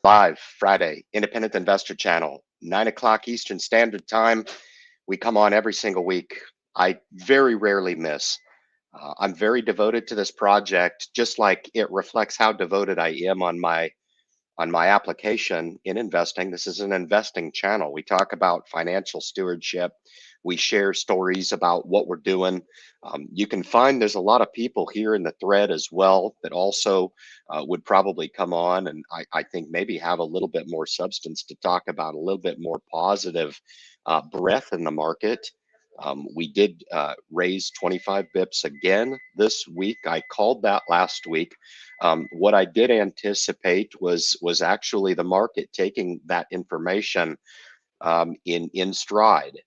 Live Friday, Independent Investor Channel, 9 o'clock Eastern Standard Time. We come on every single week. I very rarely miss. I'm very devoted to this project, just like it reflects how devoted I am on my application in investing. This is an investing channel. We talk about financial stewardship. We share stories about what we're doing. You can find there's a lot of people here in the thread as well that also would probably come on and I think maybe have a little bit more substance to talk about, a little bit more positive breath in the market. We did raise 25 bips again this week. I called that last week. What I did anticipate was actually the market taking that information in stride.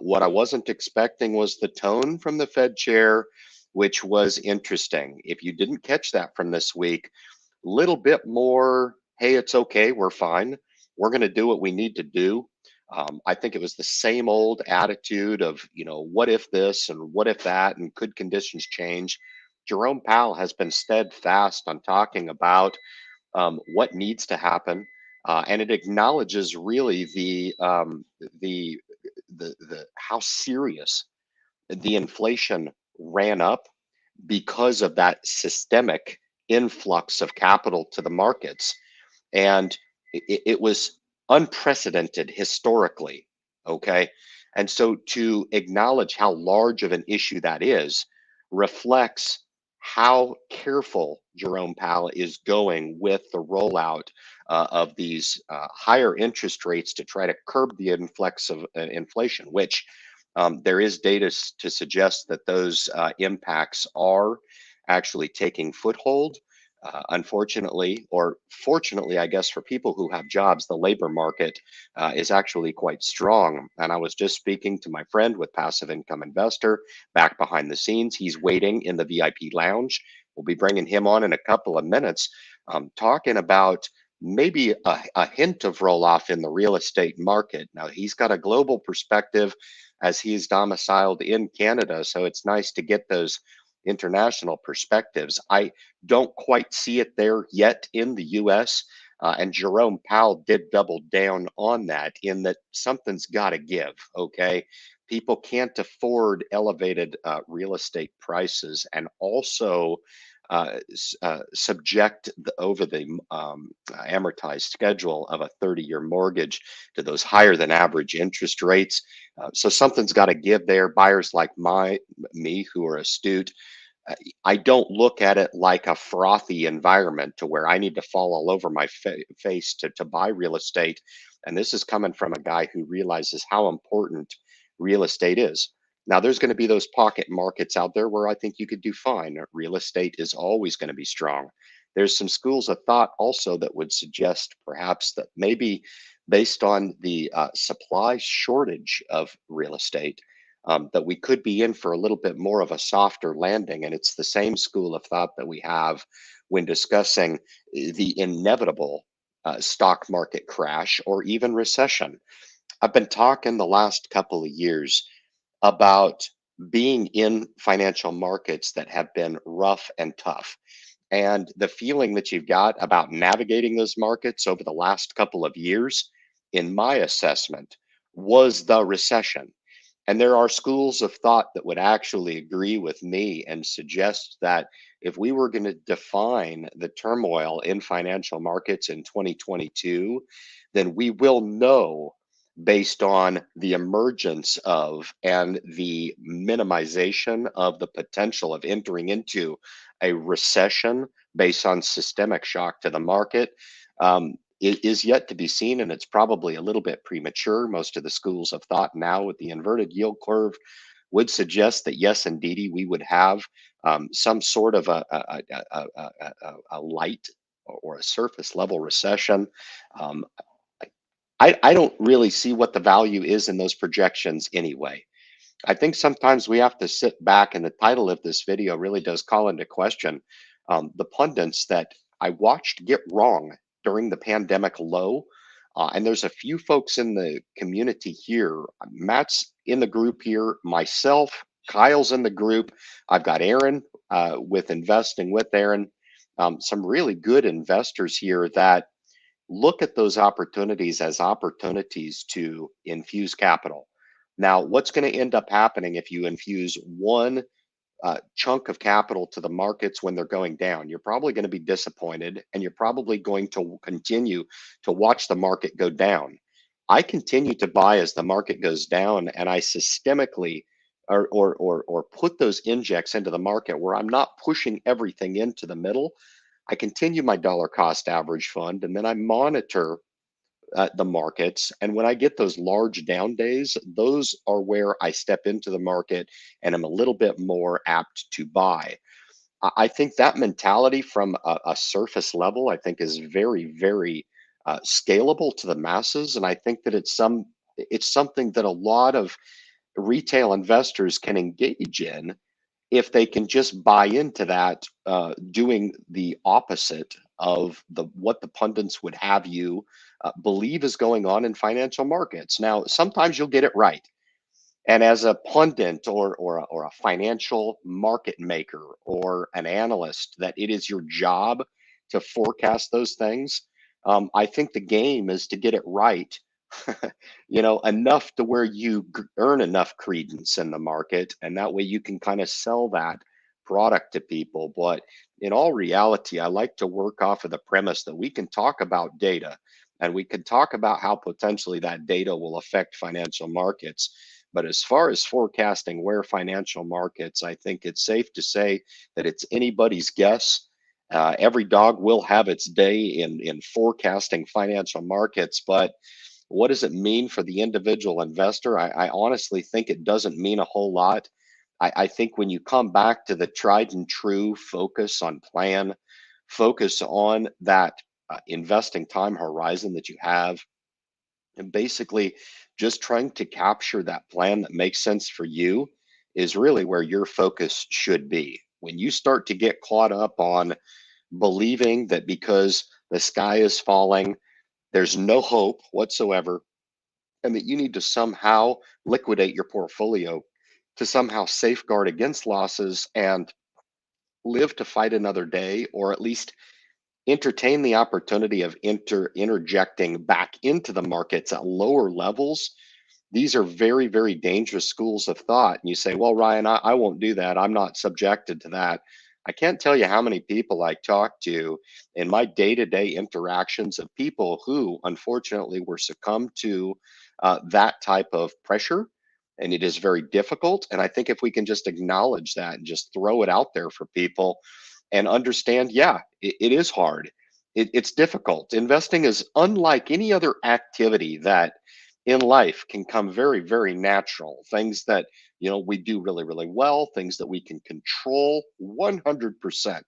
What I wasn't expecting was the tone from the Fed chair, which was interesting. If you didn't catch that from this week, little bit more, hey, it's okay, we're fine. We're going to do what we need to do. I think it was the same old attitude of, what if this and what if that, and could conditions change? Jerome Powell has been steadfast on talking about what needs to happen, and it acknowledges really the how serious the inflation ran up because of that systemic influx of capital to the markets, and it was unprecedented historically. Okay, and so to acknowledge how large of an issue that is reflects how careful Jerome Powell is going with the rollout of these higher interest rates to try to curb the influx of inflation, which there is data to suggest that those impacts are actually taking foothold. Unfortunately, or fortunately, I guess, for people who have jobs, the labor market is actually quite strong. And I was just speaking to my friend with Passive Income Investor back behind the scenes. He's waiting in the VIP lounge. We'll be bringing him on in a couple of minutes, talking about maybe a hint of roll off in the real estate market. Now, he's got a global perspective as he's domiciled in Canada. So it's nice to get those international perspectives. I don't quite see it there yet in the US. And Jerome Powell did double down on that, in that something's got to give. Okay. People can't afford elevated real estate prices and also subject over the amortized schedule of a 30-year mortgage to those higher than average interest rates. So something's got to give there. Buyers like me who are astute, I don't look at it like a frothy environment to where I need to fall all over my face to buy real estate. And this is coming from a guy who realizes how important real estate is. Now, there's going to be those pocket markets out there where I think you could do fine. Real estate is always going to be strong. There's some schools of thought also that would suggest perhaps that maybe based on the supply shortage of real estate, that we could be in for a little bit more of a softer landing. And it's the same school of thought that we have when discussing the inevitable stock market crash or even recession. I've been talking the last couple of years about being in financial markets that have been rough and tough. And the feeling that you've got about navigating those markets over the last couple of years, in my assessment, was the recession. And there are schools of thought that would actually agree with me and suggest that if we were going to define the turmoil in financial markets in 2022, then we will know based on the emergence of and the minimization of the potential of entering into a recession based on systemic shock to the market. It is yet to be seen, and it's probably a little bit premature. Most of the schools of thought now with the inverted yield curve would suggest that yes, indeedy, we would have some sort of a light or a surface level recession. Um, I don't really see what the value is in those projections anyway. I think sometimes we have to sit back, and the title of this video really does call into question the pundits that I watched get wrong during the pandemic low. And there's a few folks in the community here. Matt's in the group here, myself, Kyle's in the group. I've got Aaron with Investing with Aaron, some really good investors here that look at those opportunities as opportunities to infuse capital. Now, what's going to end up happening if you infuse one chunk of capital to the markets when they're going down? You're probably going to be disappointed, and you're probably going to continue to watch the market go down. I continue to buy as the market goes down, and I systemically or put those injects into the market where I'm not pushing everything into the middle. I continue my dollar cost average fund, and then I monitor the markets. And when I get those large down days, those are where I step into the market and I'm a little bit more apt to buy. I think that mentality from a surface level, I think, is very, very scalable to the masses, and I think that it's something that a lot of retail investors can engage in if they can just buy into that, doing the opposite of what the pundits would have you believe is going on in financial markets. Now, sometimes you'll get it right, and as a pundit or a financial market maker or an analyst, that it is your job to forecast those things. I think the game is to get it right, enough to where you earn enough credence in the market, and that way you can kind of sell that product to people. But in all reality, I like to work off of the premise that we can talk about data and we can talk about how potentially that data will affect financial markets. But as far as forecasting where financial markets, I think it's safe to say that it's anybody's guess. Every dog will have its day in forecasting financial markets, but what does it mean for the individual investor? I honestly think it doesn't mean a whole lot. I think when you come back to the tried and true focus on plan, focus on that investing time horizon that you have, and basically just trying to capture that plan that makes sense for you is really where your focus should be. When you start to get caught up on believing that because the sky is falling, there's no hope whatsoever, and that you need to somehow liquidate your portfolio to somehow safeguard against losses and live to fight another day, or at least entertain the opportunity of interjecting back into the markets at lower levels. These are very, very dangerous schools of thought. And you say, well, Ryan, I won't do that. I'm not subjected to that. I can't tell you how many people I talk to in my day-to-day interactions of people who unfortunately were succumbed to that type of pressure. And it is very difficult. And I think if we can just acknowledge that and just throw it out there for people and understand, yeah, it is hard. It's difficult. Investing is unlike any other activity that in life can come very, very natural. Things that, we do really, really well, things that we can control 100%.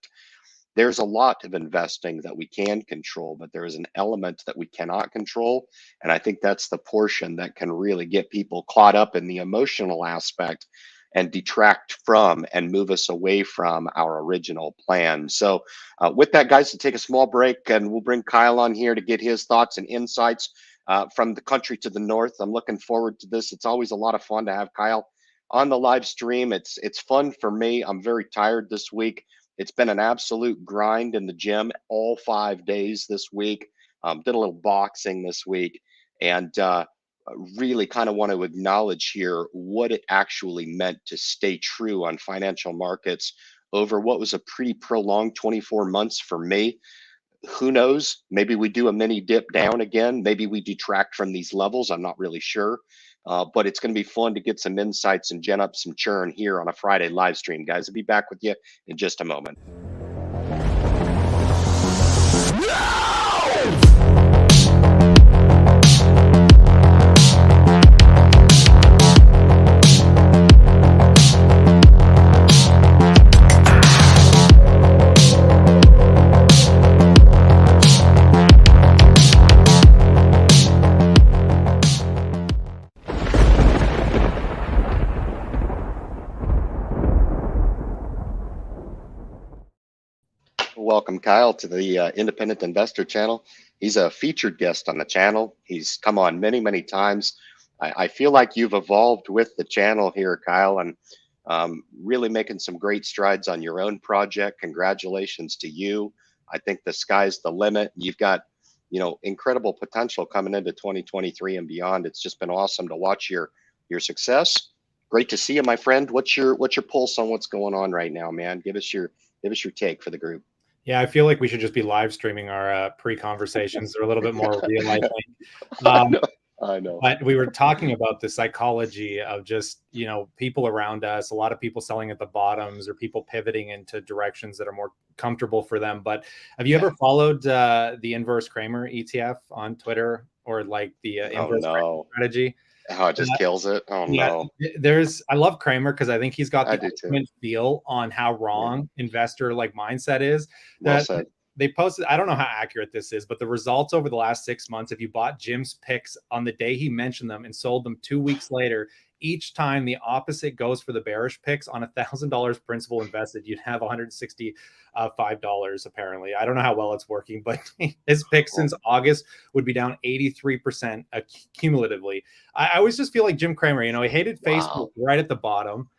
There's a lot of investing that we can control, but there is an element that we cannot control. And I think that's the portion that can really get people caught up in the emotional aspect and detract from and move us away from our original plan. So with that, guys, to take a small break, and we'll bring Kyle on here to get his thoughts and insights from the country to the north. I'm looking forward to this. It's always a lot of fun to have Kyle on the live stream. It's fun for me. I'm very tired this week. It's been an absolute grind in the gym all 5 days this week. Did a little boxing this week, and really kind of want to acknowledge here what it actually meant to stay true on financial markets over what was a pretty prolonged 24 months for me. Who knows? Maybe we do a mini dip down again. Maybe we detract from these levels. I'm not really sure. But it's going to be fun to get some insights and gen up some churn here on a Friday live stream, guys. I'll be back with you in just a moment. Welcome, Kyle, to the Independent Investor channel. He's a featured guest on the channel. He's come on many, many times. I feel like you've evolved with the channel here, Kyle, and really making some great strides on your own project. Congratulations to you. I think the sky's the limit. You've got incredible potential coming into 2023 and beyond. It's just been awesome to watch your success. Great to see you, my friend. What's your pulse on what's going on right now, man? Give us your take for the group. Yeah, I feel like we should just be live streaming our pre-conversations. They're a little bit more real, I think. I know. But we were talking about the psychology of just, people around us, a lot of people selling at the bottoms or people pivoting into directions that are more comfortable for them. But have you ever followed the inverse Kramer ETF on Twitter, or like the inverse Kramer strategy? Oh, it just kills it. Oh no. I love Kramer because I think he's got the ultimate feel on how wrong investor mindset is. Well said. They posted, I don't know how accurate this is, but the results over the last 6 months, if you bought Jim's picks on the day he mentioned them and sold them 2 weeks later, each time the opposite goes for the bearish picks, on $1,000 principal invested, you'd have $165 apparently. I don't know how well it's working, but his picks since August would be down 83% cumulatively. I always just feel like Jim Cramer, he hated Facebook right at the bottom.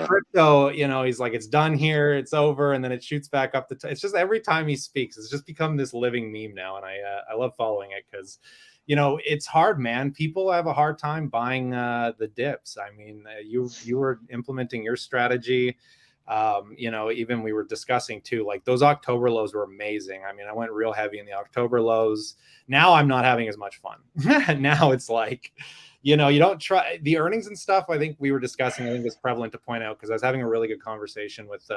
Crypto, he's like, it's done here, it's over, and then it shoots back up. It's just every time he speaks, it's just become this living meme now, and I love following it because, it's hard, man. People have a hard time buying the dips. I mean, you were implementing your strategy. Even we were discussing too, like those October lows were amazing. I mean, I went real heavy in the October lows. Now I'm not having as much fun. Now it's like, you don't try the earnings and stuff. I think we were discussing, I think it's prevalent to point out, because I was having a really good conversation with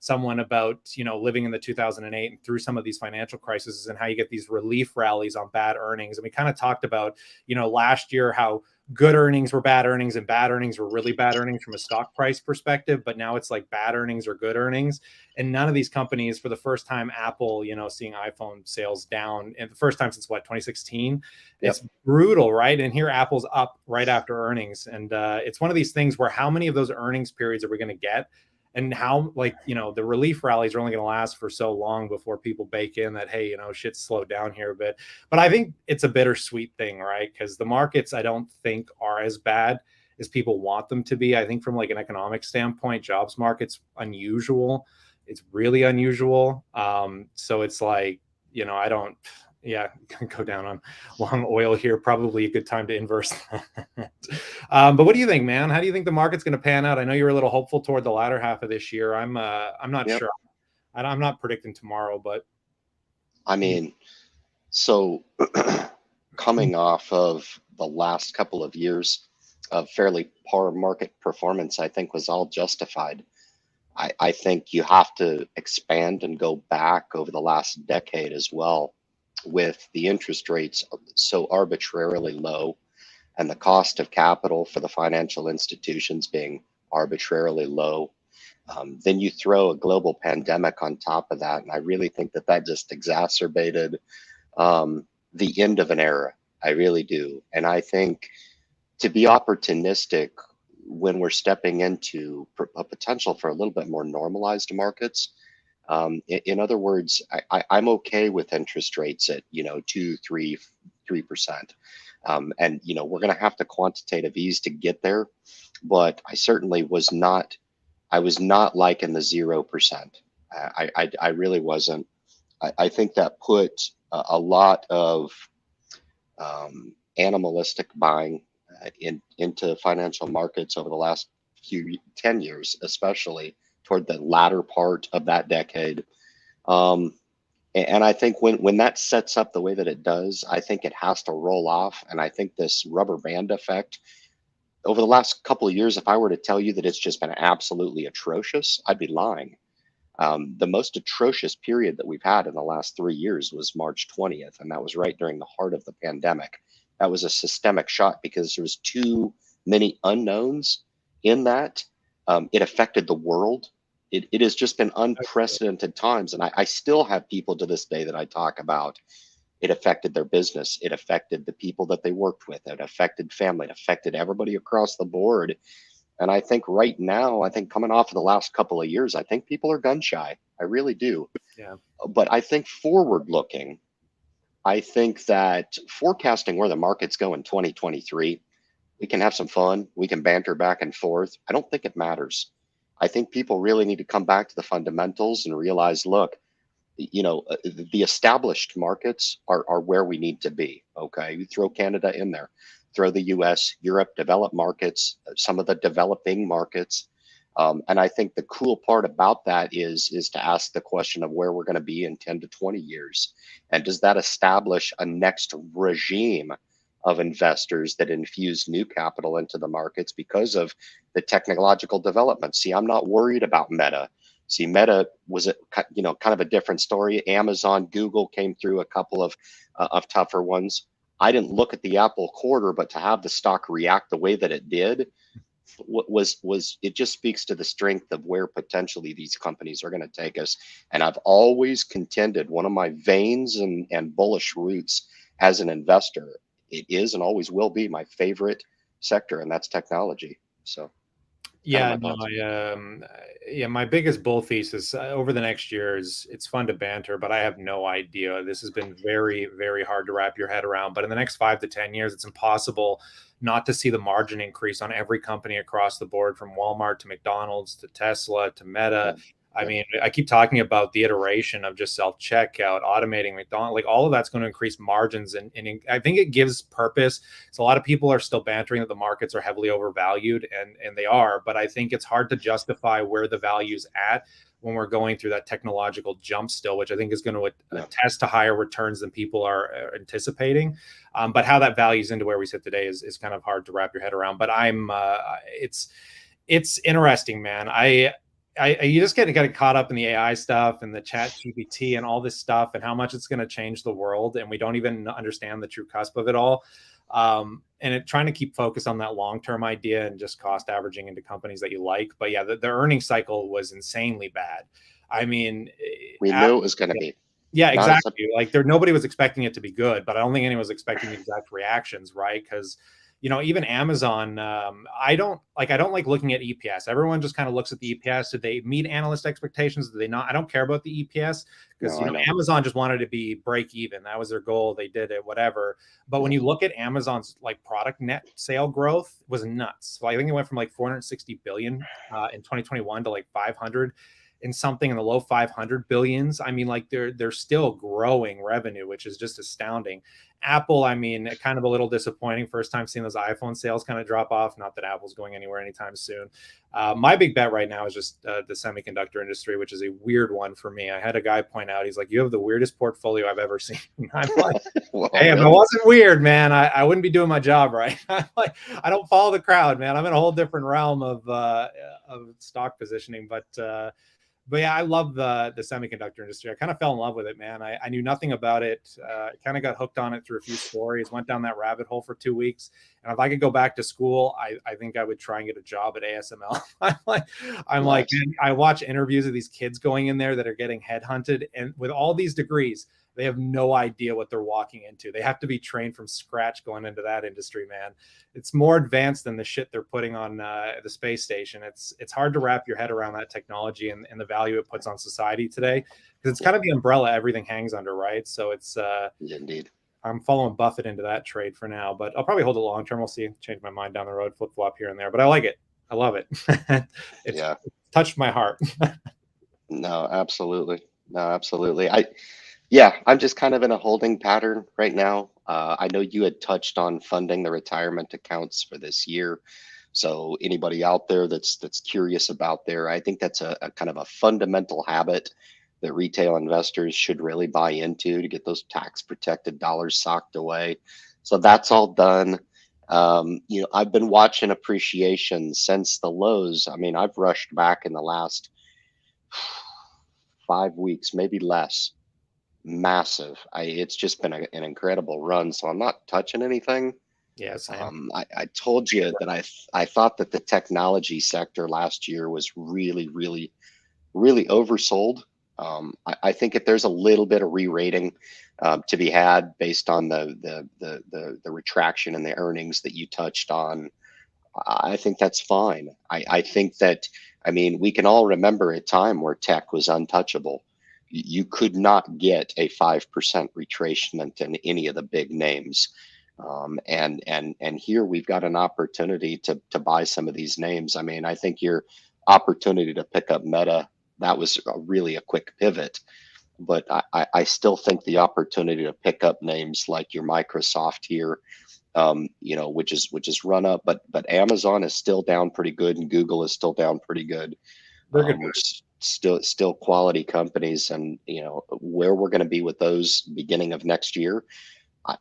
someone about, living in the 2008 and through some of these financial crises and how you get these relief rallies on bad earnings. And we kind of talked about, last year, how good earnings were bad earnings and bad earnings were really bad earnings from a stock price perspective. But now it's like bad earnings or good earnings. And none of these companies, for the first time, Apple, seeing iPhone sales down, and the first time since 2016, it's brutal, right? And here Apple's up right after earnings. And it's one of these things where how many of those earnings periods are we going to get? And how, the relief rallies are only going to last for so long before people bake in that, hey, shit's slowed down here a bit. But I think it's a bittersweet thing, right? Because the markets, I don't think, are as bad as people want them to be. I think from an economic standpoint, jobs market's unusual. It's really unusual. So it's like, I don't, go down on long oil here. Probably a good time to inverse that. But what do you think, man? How do you think the market's going to pan out? I know you're a little hopeful toward the latter half of this year. I'm not sure. I'm not predicting tomorrow, but I mean, so coming off of the last couple of years of fairly poor market performance, I think was all justified. I think you have to expand and go back over the last decade as well, with the interest rates so arbitrarily low and the cost of capital for the financial institutions being arbitrarily low. Then you throw a global pandemic on top of that, and I really think that just exacerbated the end of an era. I really do. And I think to be opportunistic when we're stepping into a potential for a little bit more normalized markets, in other words, I'm okay with interest rates at 2, 3%. And we're going to have to quantitative ease to get there, but I certainly was not. I was not liking the 0%. I really wasn't. I think that put a lot of animalistic buying into financial markets over the last 10 years, especially toward the latter part of that decade. And I think when that sets up the way that it does, I think it has to roll off. And I think this rubber band effect over the last couple of years, if I were to tell you that it's just been absolutely atrocious, I'd be lying. The most atrocious period that we've had in the last 3 years was March 20th, and that was right during the heart of the pandemic. That was a systemic shock because there was too many unknowns in that. It affected the world. It has just been unprecedented times. And I still have people to this day that I talk about. It affected their business. It affected the people that they worked with. It affected family. It affected everybody across the board. And I think right now, coming off of the last couple of years, I think people are gun shy. I really do. Yeah. But I think forward looking, I think that forecasting where the market's going in 2023, we can have some fun. We can banter back and forth. I don't think it matters. I think people really need to come back to the fundamentals and realize, look, the established markets are where we need to be. Okay, you throw Canada in there, throw the U.S., Europe, developed markets, some of the developing markets. And I think the cool part about that is to ask the question of where we're going to be in 10 to 20 years. And does that establish a next regime of investors that infuse new capital into the markets because of the technological development? See, I'm not worried about Meta. See, Meta was kind of a different story. Amazon, Google came through a couple of tougher ones. I didn't look at the Apple quarter, but to have the stock react the way that it did was it just speaks to the strength of where potentially these companies are going to take us. And I've always contended one of my veins and bullish roots as an investor, it is and always will be my favorite sector, and that's technology. So yeah, no, my biggest bull thesis over the next year is it's fun to banter, but I have no idea. This has been very, very hard to wrap your head around. But in the next 5 to 10 years, it's impossible not to see the margin increase on every company across the board, from Walmart to McDonald's to Tesla to Meta. I mean, I keep talking about the iteration of just self-checkout, automating McDonald's, like all of that's going to increase margins. And I think it gives purpose. So a lot of people are still bantering that the markets are heavily overvalued, and they are, but I think it's hard to justify where the value's at when we're going through that technological jump still, which I think is going to attest to higher returns than people are anticipating. But how that values into where we sit today is kind of hard to wrap your head around. But it's interesting, man. You just get caught up in the AI stuff and the chat GPT and all this stuff and how much it's going to change the world. And we don't even understand the true cusp of it all. And trying to keep focus on that long-term idea and just cost averaging into companies that you like. But yeah, the earnings cycle was insanely bad. I mean, we knew it was going to be. Yeah, exactly. Like nobody was expecting it to be good, but I don't think anyone was expecting the exact reactions, right? Because even Amazon, I don't like looking at EPS. Everyone just kind of looks at the EPS. Did they meet analyst expectations? Did they not? I don't care about the EPS because Amazon just wanted to be break even. That was their goal. They did it, whatever. But when you look at Amazon's product net sale growth, was nuts. So I think it went from 460 billion in 2021 to 500 and something in the low 500 billions. I mean, they're still growing revenue, which is just astounding. Apple, I mean, kind of a little disappointing. First time seeing those iPhone sales kind of drop off. Not that Apple's going anywhere anytime soon. My big bet right now is just the semiconductor industry, which is a weird one for me. I had a guy point out, he's like, "You have the weirdest portfolio I've ever seen." I'm like, well, "Hey, really? If it wasn't weird, man, I wouldn't be doing my job right." I'm like, I don't follow the crowd, man. I'm in a whole different realm of stock positioning, but yeah, I love the semiconductor industry. I kind of fell in love with it, man. I knew nothing about it. Kind of got hooked on it through a few stories, went down that rabbit hole for 2 weeks. And if I could go back to school, I think I would try and get a job at ASML. I'm like, man, I watch interviews of these kids going in there that are getting headhunted. And with all these degrees, they have no idea what they're walking into. They have to be trained from scratch going into that industry, man. It's more advanced than the shit they're putting on the space station. It's hard to wrap your head around that technology and the value it puts on society today, because it's kind of the umbrella everything hangs under, right? So it's indeed. I'm following Buffett into that trade for now, but I'll probably hold it long term. We'll see. Change my mind down the road, flip flop here and there, but I like it. I love it. It's touched my heart. No, absolutely. I'm just kind of in a holding pattern right now. I know you had touched on funding the retirement accounts for this year. So anybody out there that's curious about there, I think that's a kind of a fundamental habit that retail investors should really buy into to get those tax protected dollars socked away. So that's all done. I've been watching appreciation since the lows. I mean, I've rushed back in the last 5 weeks, maybe less. Massive. It's just been an incredible run. So I'm not touching anything. Yes. I told you that I thought that the technology sector last year was really, really, really oversold. I think if there's a little bit of re-rating to be had based on the retraction in the earnings that you touched on, I think that's fine. I think that, I mean, we can all remember a time where tech was untouchable. You could not get a 5% retracement in any of the big names. And here we've got an opportunity to buy some of these names. I mean, I think your opportunity to pick up Meta, that was really a quick pivot. but I still think the opportunity to pick up names like your Microsoft here, which is run up, but Amazon is still down pretty good, and Google is still down pretty good, They're good. which still quality companies, and where we're going to be with those beginning of next year.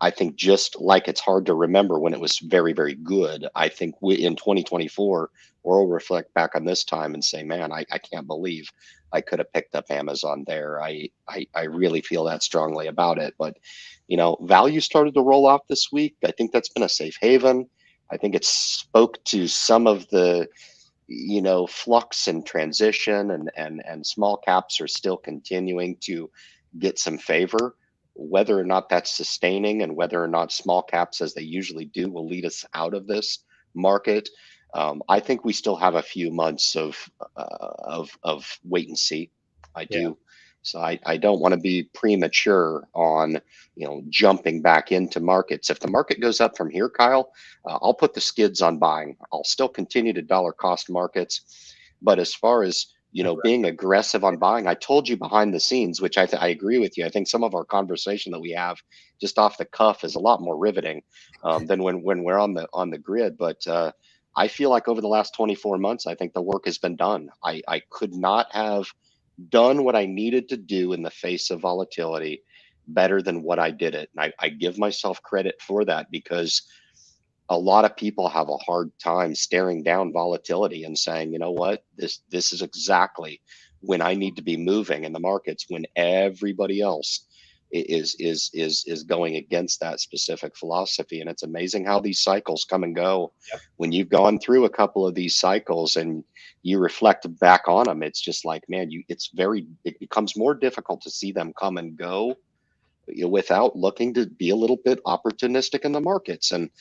I think just like it's hard to remember when it was very, very good, I think in 2024, we'll reflect back on this time and say, man, I can't believe I could have picked up Amazon there. I really feel that strongly about it. But, value started to roll off this week. I think that's been a safe haven. I think it spoke to some of the, flux and transition, and small caps are still continuing to get some favor. Whether or not that's sustaining, and whether or not small caps, as they usually do, will lead us out of this market, I think we still have a few months of wait and see. I do. Yeah. So I don't want to be premature on jumping back into markets. If the market goes up from here, Kyle, I'll put the skids on buying. I'll still continue to dollar cost markets, but as far as being aggressive on buying, I told you behind the scenes, which I agree with you. I think some of our conversation that we have just off the cuff is a lot more riveting than when we're on the grid. But I feel like over the last 24 months, I think the work has been done. I could not have done what I needed to do in the face of volatility better than what I did it. And I give myself credit for that, because a lot of people have a hard time staring down volatility and saying, you know what, this is exactly when I need to be moving in the markets, when everybody else is going against that specific philosophy. And it's amazing how these cycles come and go. Yep. When you've gone through a couple of these cycles and you reflect back on them, it's just like, man, it becomes more difficult to see them come and go, without looking to be a little bit opportunistic in the markets. And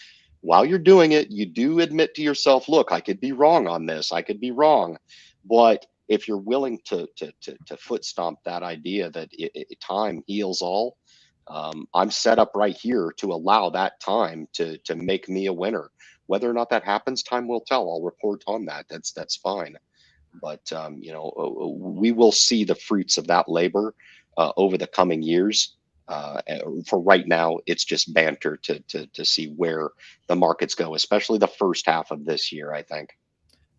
while you're doing it, you do admit to yourself, look, I could be wrong on this. I could be wrong. But if you're willing to foot stomp that idea that time heals all, I'm set up right here to allow that time to make me a winner. Whether or not that happens, time will tell. I'll report on that. That's fine. But we will see the fruits of that labor over the coming years. For right now, it's just banter to see where the markets go, especially the first half of this year, I think.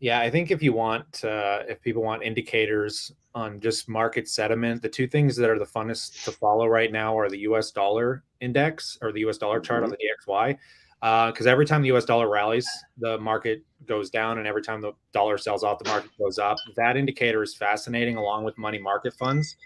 Yeah, I think if people want indicators on just market sentiment, the two things that are the funnest to follow right now are the U.S. dollar index, or the U.S. dollar chart on the DXY. Because every time the U.S. dollar rallies, the market goes down, and every time the dollar sells off, the market goes up. That indicator is fascinating, along with money market funds.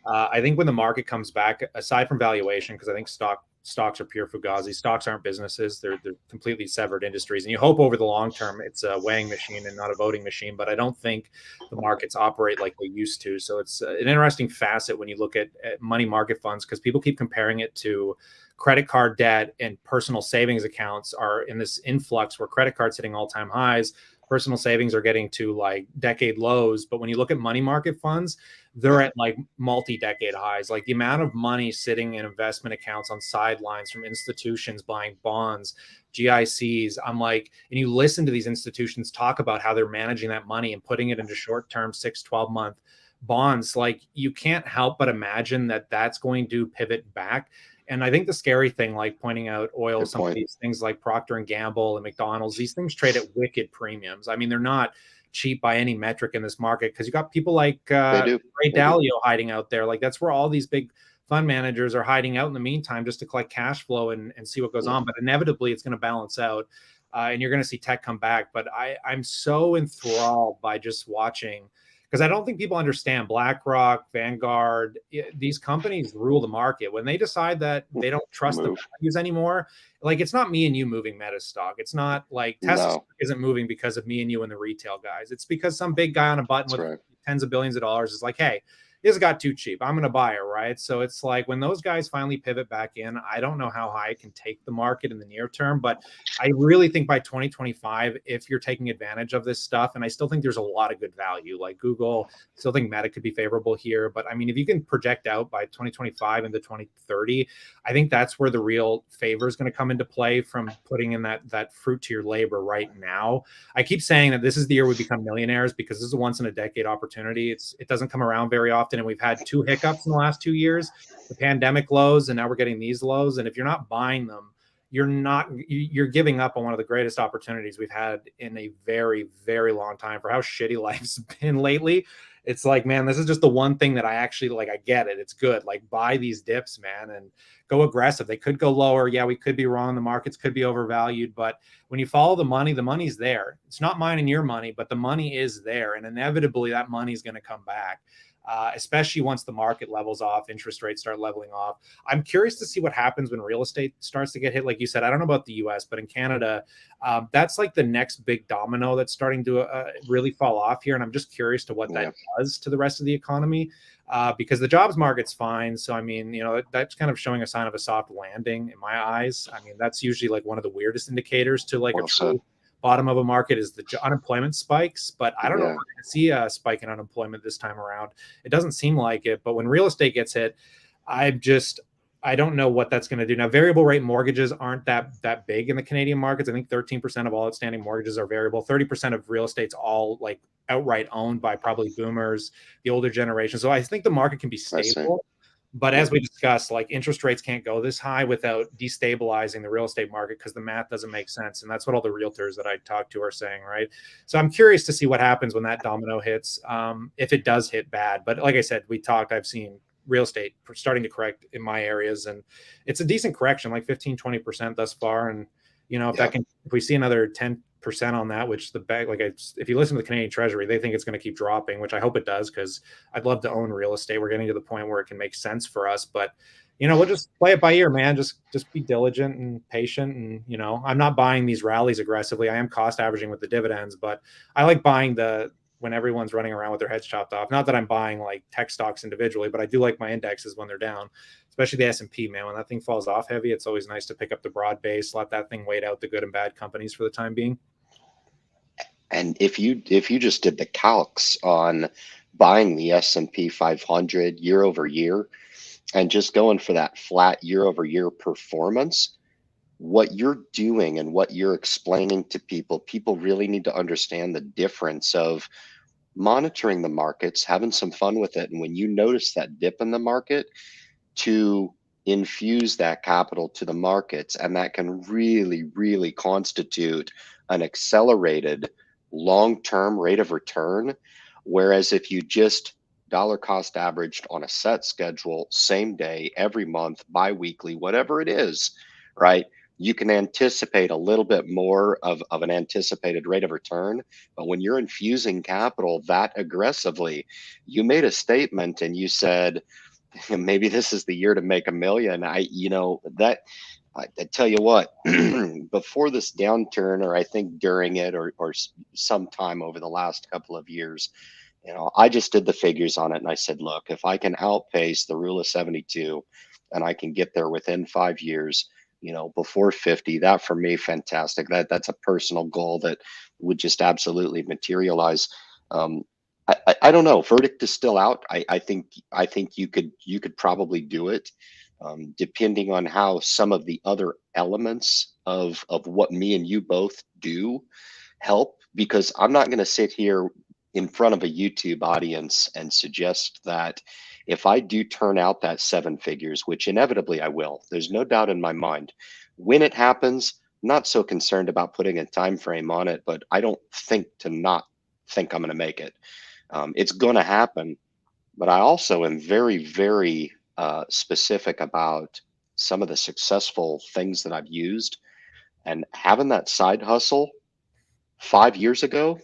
I think when the market comes back, aside from valuation, because I think stocks are pure fugazi. Stocks aren't businesses. They're completely severed industries. And you hope over the long term it's a weighing machine and not a voting machine. But I don't think the markets operate like they used to. So it's an interesting facet when you look at money market funds, because people keep comparing it to credit card debt, and personal savings accounts are in this influx where credit cards hitting all-time highs. Personal savings are getting to like decade lows. But when you look at money market funds, they're at like multi-decade highs. Like the amount of money sitting in investment accounts on sidelines from institutions buying bonds, GICs. I'm like, and you listen to these institutions talk about how they're managing that money and putting it into short-term 6-12 month bonds. Like you can't help but imagine that that's going to pivot back. And I think the scary thing, like pointing out oil, some of these things like Procter and Gamble and McDonald's, these things trade at wicked premiums. I mean, they're not cheap by any metric in this market, because you got people like Ray Dalio hiding out there. Like that's where all these big fund managers are hiding out in the meantime, just to collect cash flow and see what goes on. But inevitably it's going to balance out, and you're going to see tech come back. But I'm so enthralled by just watching, because I don't think people understand BlackRock, Vanguard, these companies rule the market. When they decide that they don't trust the values anymore, like it's not me and you moving Meta stock. It's not like Tesla isn't moving because of me and you and the retail guys. It's because some big guy on a button with tens of billions of dollars is like, hey, this got too cheap. I'm going to buy it, right? So it's like when those guys finally pivot back in, I don't know how high it can take the market in the near term, but I really think by 2025, if you're taking advantage of this stuff, and I still think there's a lot of good value, like Google, still think Meta could be favorable here. But I mean, if you can project out by 2025 into 2030, I think that's where the real favor is going to come into play from putting in that fruit to your labor right now. I keep saying that this is the year we become millionaires, because this is a once in a decade opportunity. It doesn't come around very often. often. And we've had two hiccups in the last 2 years, the pandemic lows, and now we're getting these lows. And if you're not buying them, you're giving up on one of the greatest opportunities we've had in a very, very long time for how shitty life's been lately. It's like, man, this is just the one thing that I actually like. I get it. It's good. Like, buy these dips, man, and go aggressive. They could go lower. Yeah, we could be wrong. The markets could be overvalued, but when you follow the money's there. It's not mine and your money, but the money is there. And inevitably that money is going to come back. Especially once the market levels off, interest rates start leveling off. I'm curious to see what happens when real estate starts to get hit. Like you said, I don't know about the US, but in Canada, that's like the next big domino that's starting to really fall off here. And I'm just curious to what that does to the rest of the economy, because the jobs market's fine. So, I mean, you know, that's kind of showing a sign of a soft landing in my eyes. I mean, that's usually like one of the weirdest indicators to like a true bottom of a market is the unemployment spikes, but I don't know if we're going to see a spike in unemployment this time around. It doesn't seem like it, but when real estate gets hit, I don't know what that's going to do. Now, variable rate mortgages aren't that big in the Canadian markets. I think 13% of all outstanding mortgages are variable. 30% of real estate's all like outright owned by probably boomers, the older generation. So I think the market can be stable. But as we discussed, like interest rates can't go this high without destabilizing the real estate market because the math doesn't make sense. And that's what all the realtors that I talk to are saying, right? So I'm curious to see what happens when that domino hits, if it does hit bad. But like I said, I've seen real estate starting to correct in my areas, and it's a decent correction, like 15-20% thus far. And you know, if we see another 10% on that, which if you listen to the Canadian Treasury, they think it's going to keep dropping, which I hope it does, because I'd love to own real estate. We're getting to the point where it can make sense for us, but you know, we'll just play it by ear, man. Just be diligent and patient. And you know, I'm not buying these rallies aggressively. I am cost averaging with the dividends, but I like buying when everyone's running around with their heads chopped off. Not that I'm buying like tech stocks individually, but I do like my indexes when they're down, especially the S&P, man. When that thing falls off heavy, it's always nice to pick up the broad base, let that thing wait out the good and bad companies for the time being. And if you just did the calcs on buying the S&P 500 year over year and just going for that flat year over year performance, what you're doing and what you're explaining to people really need to understand the difference of monitoring the markets, having some fun with it. And when you notice that dip in the market, to infuse that capital to the markets, and that can really, really constitute an accelerated long-term rate of return. Whereas if you just dollar cost averaged on a set schedule, same day, every month, bi-weekly, whatever it is, right? You can anticipate a little bit more of an anticipated rate of return. But when you're infusing capital that aggressively, you made a statement and you said, maybe this is the year to make $1 million. I tell you what, before this downturn, or I think during it, or sometime over the last couple of years, you know, I just did the figures on it and I said, look, if I can outpace the rule of 72 and I can get there within 5 years, you know, before 50, that for me, fantastic. That's a personal goal that would just absolutely materialize. I don't know. Verdict is still out. I think you could probably do it, depending on how some of the other elements of what me and you both do help. Because I'm not going to sit here in front of a YouTube audience and suggest that if I do turn out that 7 figures, which inevitably I will, there's no doubt in my mind. When it happens, not so concerned about putting a time frame on it, but I don't think I'm going to make it. It's going to happen, but I also am very, very specific about some of the successful things that I've used, and having that side hustle 5 years ago,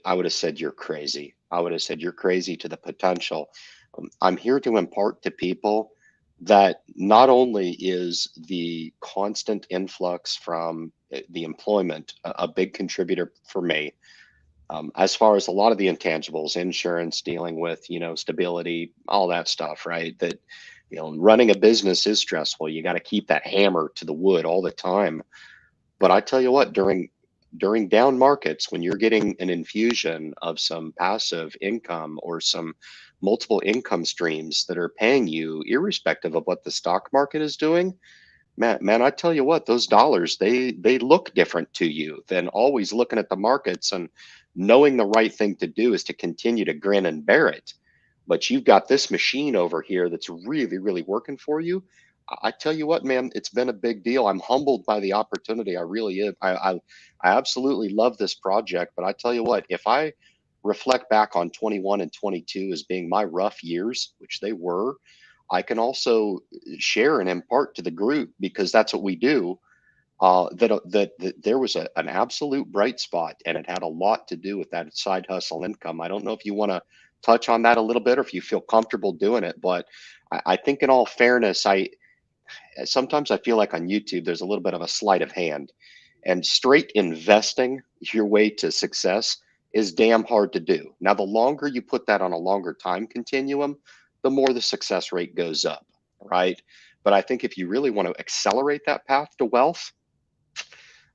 I would have said you're crazy. I would have said you're crazy to the potential. I'm here to impart to people that not only is the constant influx from the employment a big contributor for me, as far as a lot of the intangibles, insurance, dealing with, you know, stability, all that stuff, right? That, you know, running a business is stressful. You got to keep that hammer to the wood all the time. But I tell you what, during down markets, when you're getting an infusion of some passive income or some multiple income streams that are paying you irrespective of what the stock market is doing, man, I tell you what, those dollars, they look different to you than always looking at the markets and knowing the right thing to do is to continue to grin and bear it. but you've got this machine over here that's really, really working for you. I tell you what, man, it's been a big deal. I'm humbled by the opportunity. I really am. I absolutely love this project. But I tell you what, if I reflect back on 21 and 22 as being my rough years, which they were, I can also share and impart to the group, because that's what we do. That there was an absolute bright spot, and it had a lot to do with that side hustle income. I don't know if you want to touch on that a little bit, or if you feel comfortable doing it, but I think, in all fairness, I sometimes I feel like on YouTube there's a little bit of a sleight of hand, and straight investing your way to success is damn hard to do. Now, the longer you put that on a longer time continuum, the more the success rate goes up, right? But I think if you really want to accelerate that path to wealth,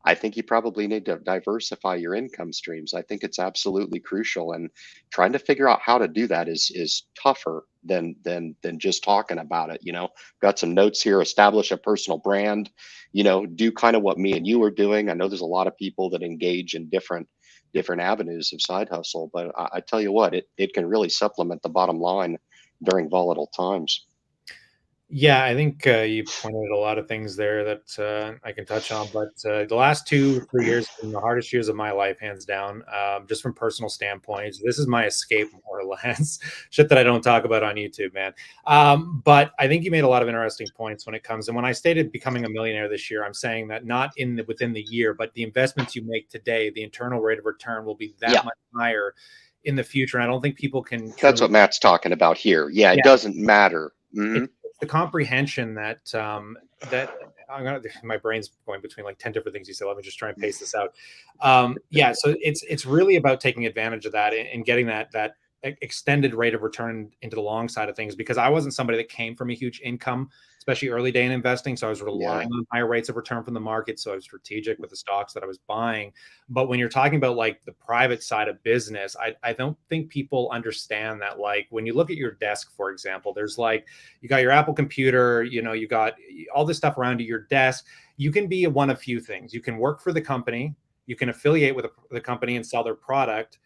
I think you probably need to diversify your income streams. I think it's absolutely crucial, and trying to figure out how to do that is tougher than just talking about it. Got some notes here: establish a personal brand. Do kind of what me and you are doing. I know there's a lot of people that engage in different avenues of side hustle, but I tell you what, it can really supplement the bottom line during volatile times. Yeah, I think you pointed out a lot of things there that I can touch on. But the last 2, 3 years have been the hardest years of my life, hands down, just from personal standpoints. This is my escape, more or less. Shit that I don't talk about on YouTube, man. But I think you made a lot of interesting points when it comes. And when I stated becoming a millionaire this year, I'm saying that not within the year, but the investments you make today, the internal rate of return will be that Yeah, much higher in the future. And I don't think people can that's truly. what Matt's talking about here. Yeah, it Yeah, doesn't matter. Hmm. it's the comprehension that that my brain's going between like 10 different things you said. Let me just try and pace this out. Yeah, so it's really about taking advantage of that and getting that extended rate of return into the long side of things, because I wasn't somebody that came from a huge income, especially early day in investing. So I was Yeah. relying on higher rates of return from the market. So I was strategic with the stocks that I was buying. But when you're talking about like the private side of business, I don't think people understand that. Like when you look at your desk, for example, there's like, you got your Apple computer, you got all this stuff around your desk. You can be one of few things. You can work for the company, you can affiliate with the company and sell their product,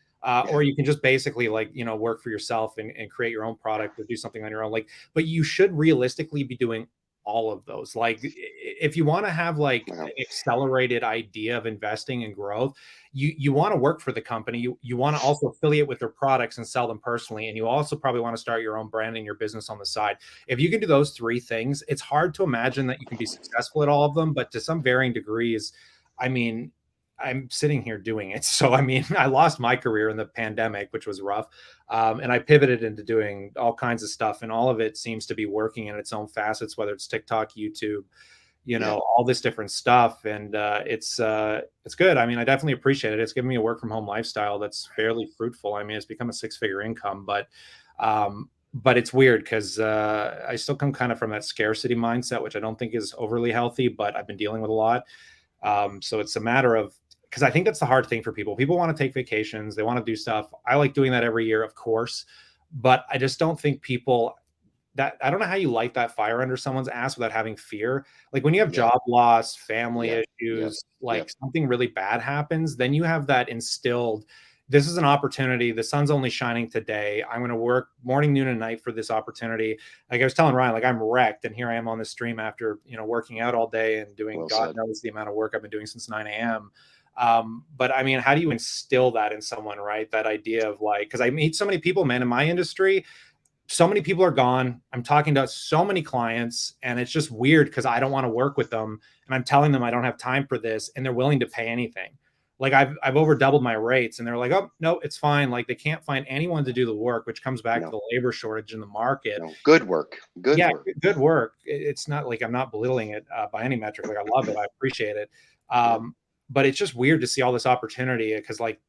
or you can just basically like work for yourself and create your own product or do something on your own. Like, but you should realistically be doing all of those. Like, if you want to have like Wow. an accelerated idea of investing and growth, you want to work for the company. You want to also affiliate with their products and sell them personally, and you also probably want to start your own brand and your business on the side. If you can do those three things, it's hard to imagine that you can be successful at all of them, but to some varying degrees. I mean, I'm sitting here doing it. So, I mean, I lost my career in the pandemic, which was rough. And I pivoted into doing all kinds of stuff, and all of it seems to be working in its own facets, whether it's TikTok, YouTube, Yeah. all this different stuff. And it's good. I mean, I definitely appreciate it. It's given me a work from home lifestyle that's fairly fruitful. I mean, it's become a 6-figure income, but it's weird because I still come kind of from that scarcity mindset, which I don't think is overly healthy, but I've been dealing with a lot. So it's a matter of, because I think that's the hard thing for people. People want to take vacations. They want to do stuff. I like doing that every year, of course, but I just don't think people that, I don't know how you light that fire under someone's ass without having fear. Like when you have Yeah. job loss, family Yep. Yep. issues, like Yep. something really bad happens, then you have that instilled. This is an opportunity. The sun's only shining today. I'm going to work morning, noon, and night for this opportunity. Like I was telling Ryan, like I'm wrecked, and here I am on the stream after working out all day and doing Well God said. knows the amount of work I've been doing since 9 a.m. But I mean, how do you instill that in someone, right? That idea of like, because I meet so many people, man, in my industry, so many people are gone. I'm talking to so many clients, and it's just weird because I don't want to work with them, and I'm telling them I don't have time for this, and they're willing to pay anything. Like I've over doubled my rates, and they're like, oh no, it's fine. Like they can't find anyone to do the work, which comes back to No. the labor shortage in the market. No. Good work. Good Yeah, work. good work. It's not like I'm not belittling it by any metric. Like I love it, I appreciate it. Yeah. But it's just weird to see all this opportunity because like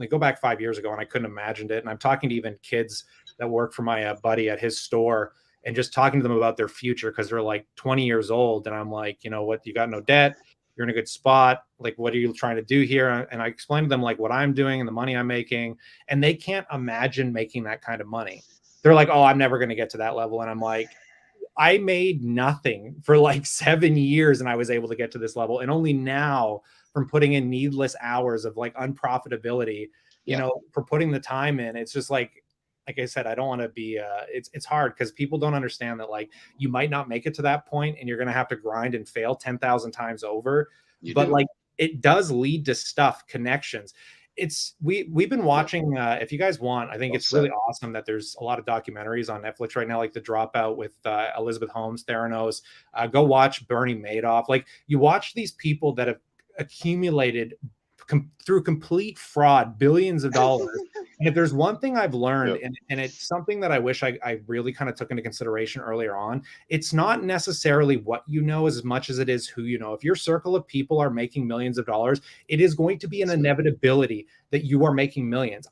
go back 5 years ago, and I couldn't imagined it. And I'm talking to even kids that work for my buddy at his store, and just talking to them about their future because they're like 20 years old, and I'm like, you know what, you got no debt, you're in a good spot. Like, what are you trying to do here? And I explained to them like what I'm doing and the money I'm making, and they can't imagine making that kind of money. They're like, oh, I'm never going to get to that level. And I'm like, I made nothing for like 7 years, and I was able to get to this level. And only now, from putting in needless hours of like unprofitability, Yeah. for putting the time in, it's just like, like I said, I don't want to be, it's hard because people don't understand that, like, you might not make it to that point and you're going to have to grind and fail 10,000 times over. You But do. like, it does lead to stuff, connections. We've been watching, if you guys want, I think Well it's really said. awesome that there's a lot of documentaries on Netflix right now, like The Dropout with Elizabeth Holmes, Theranos. Go watch Bernie Madoff. Like, you watch these people that have accumulated through complete fraud billions of dollars. And if there's one thing I've learned, Yep. and it's something that I wish I really kind of took into consideration earlier on, it's not necessarily what you know as much as it is who you know. If your circle of people are making millions of dollars, it is going to be an inevitability that you are making millions.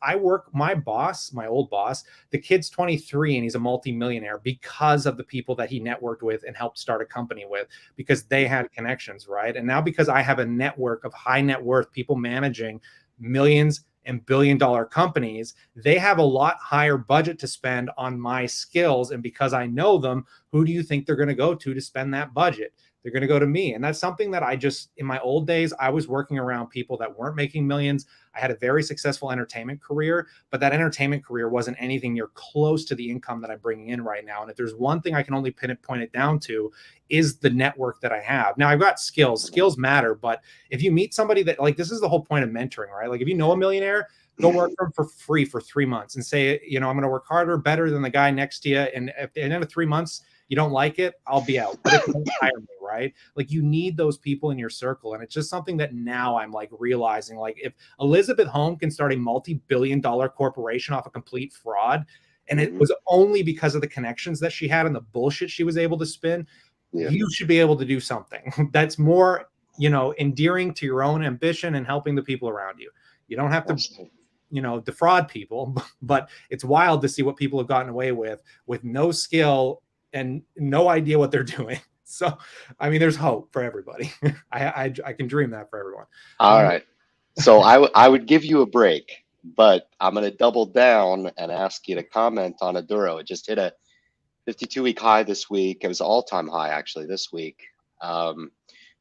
My boss, my old boss, the kid's 23 and he's a multi-millionaire because of the people that he networked with and helped start a company with, because they had connections, right? And now because I have a network of high net worth people managing millions and billion-dollar companies, they have a lot higher budget to spend on my skills. And because I know them, who do you think they're going to go to spend that budget? They're going to go to me. And that's something that in my old days, I was working around people that weren't making millions. I had a very successful entertainment career, but that entertainment career wasn't anything near close to the income that I'm bringing in right now. And if there's one thing I can only point it down to, is the network that I have. Now, I've got skills matter, but if you meet somebody that, like, this is the whole point of mentoring, right? Like, if you know a millionaire, go work for him for free for 3 months and say, I'm going to work harder, better than the guy next to you. And at the end of 3 months, you don't like it, I'll be out. But if you don't hire me, right? Like, you need those people in your circle. And it's just something that now I'm like realizing, like, if Elizabeth Holmes can start a multi-billion-dollar corporation off a complete fraud, and it was only because of the connections that she had and the bullshit she was able to spin, you should be able to do something that's more, endearing to your own ambition and helping the people around you. You don't have to, defraud people, but it's wild to see what people have gotten away with no skill and no idea what they're doing. So, I mean, there's hope for everybody. I can dream that for everyone. All right. So I would give you a break, but I'm going to double down and ask you to comment on Aduro. It just hit a 52-week high this week. It was an all-time high actually this week.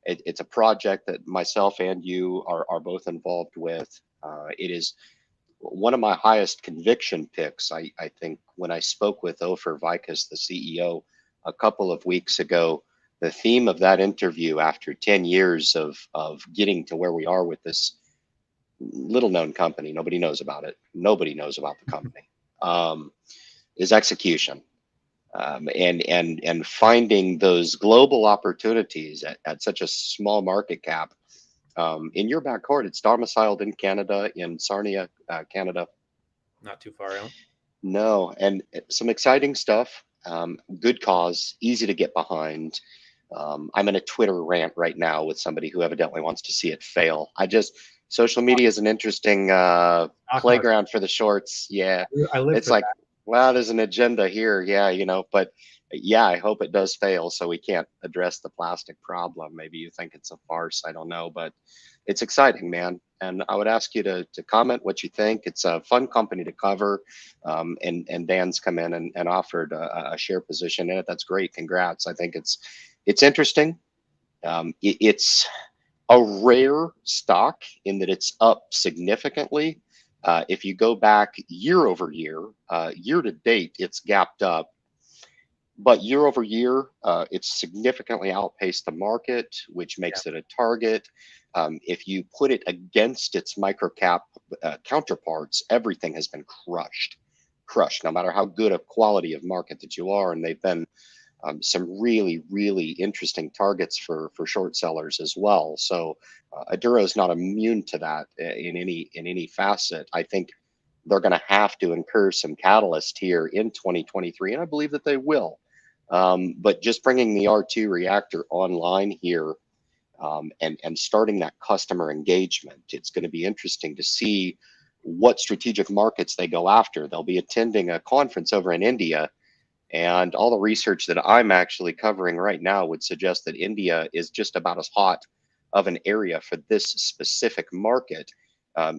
It's a project that myself and you are both involved with. It is one of my highest conviction picks. I think when I spoke with Ofer Vicus, the CEO, a couple of weeks ago, the theme of that interview, after 10 years of getting to where we are with this little known company, nobody knows about it, nobody knows about the company, is execution. And finding those global opportunities at such a small market cap. In your backyard, it's domiciled in Canada, in Sarnia, Canada. Not too far out. No, and some exciting stuff. Good cause, easy to get behind. I'm in a Twitter rant right now with somebody who evidently wants to see it fail. Social media is an interesting playground for the shorts. Yeah, I live it's like, wow, there's an agenda here. Yeah, but yeah, I hope it does fail so we can't address the plastic problem. Maybe you think it's a farce. I don't know, but it's exciting, man. And I would ask you to comment what you think. It's a fun company to cover. And Dan's come in and offered a share position in it. That's great. Congrats. I think it's interesting. It's a rare stock in that it's up significantly. If you go back year over year, year to date, it's gapped up. But year over year, it's significantly outpaced the market, which makes it a target. If you put it against its microcap counterparts, everything has been crushed, no matter how good a quality of market that you are. And they've been some really, really interesting targets for short sellers as well. So Aduro is not immune to that in any facet. I think they're going to have to incur some catalyst here in 2023, and I believe that they will. But just bringing the R2 reactor online here and starting that customer engagement, it's going to be interesting to see what strategic markets they go after. They'll be attending a conference over in India, and all the research that I'm actually covering right now would suggest that India is just about as hot of an area for this specific market,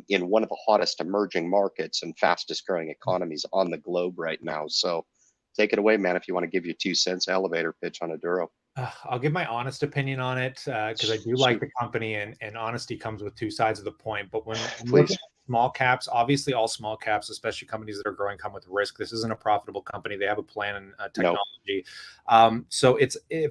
in one of the hottest emerging markets and fastest growing economies on the globe right now. So take it away, man, if you want to give your 2 cents elevator pitch on Aduro. I'll give my honest opinion on it because I do like the company, and honesty comes with two sides of the point. But when small caps, obviously all small caps, especially companies that are growing, come with risk. This isn't a profitable company. They have a plan and No. technology. So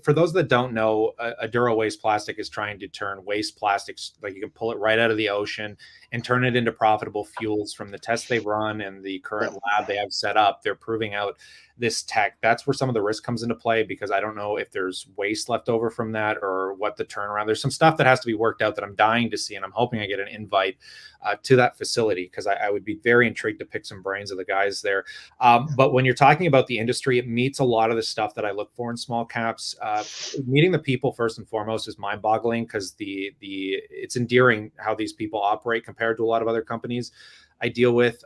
for those that don't know, Aduro Waste Plastic is trying to turn waste plastics, like you can pull it right out of the ocean and turn it into profitable fuels. From the tests they've run and the current lab they have set up, they're proving out this tech. That's where some of the risk comes into play, because I don't know if there's waste left over from that or what the turnaround. There's some stuff that has to be worked out that I'm dying to see, and I'm hoping I get an invite to that facility, because I would be very intrigued to pick some brains of the guys there. But when you're talking about the industry, it meets a lot of the stuff that I look for in small caps. Meeting the people first and foremost is mind-boggling, because it's endearing how these people operate compared to a lot of other companies I deal with,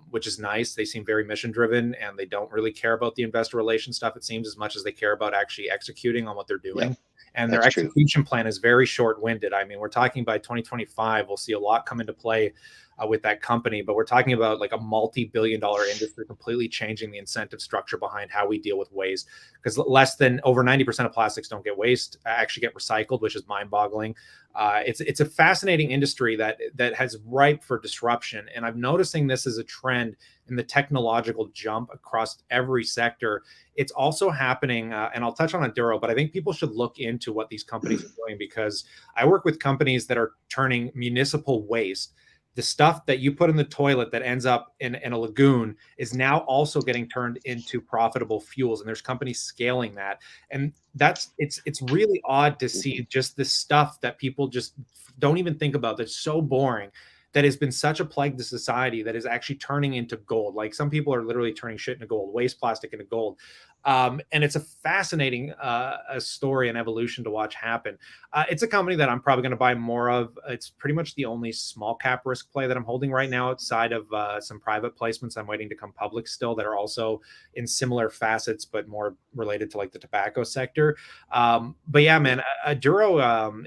which is nice. They seem very mission driven, and they don't really care about the investor relations stuff, it seems, as much as they care about actually executing on what they're doing. Yeah, and their execution plan is very short-winded. I mean, we're talking by 2025, we'll see a lot come into play with that company, but we're talking about like a multi-billion-dollar industry completely changing the incentive structure behind how we deal with waste, because over 90% of plastics don't get waste, actually get recycled, which is mind-boggling. It's a fascinating industry that has ripe for disruption, and I'm noticing this as a trend in the technological jump across every sector. It's also happening, and I'll touch on Aduro, but I think people should look into what these companies are doing, because I work with companies that are turning municipal waste, the stuff that you put in the toilet that ends up in a lagoon, is now also getting turned into profitable fuels. And there's companies scaling that. And it's really odd to see just this stuff that people just don't even think about, that's so boring, that has been such a plague to society, that is actually turning into gold. Like, some people are literally turning shit into gold, waste plastic into gold. And it's a fascinating a story and evolution to watch happen. It's a company that I'm probably going to buy more of. It's pretty much the only small cap risk play that I'm holding right now, outside of some private placements I'm waiting to come public still, that are also in similar facets, but more related to like the tobacco sector. But yeah, man, Aduro,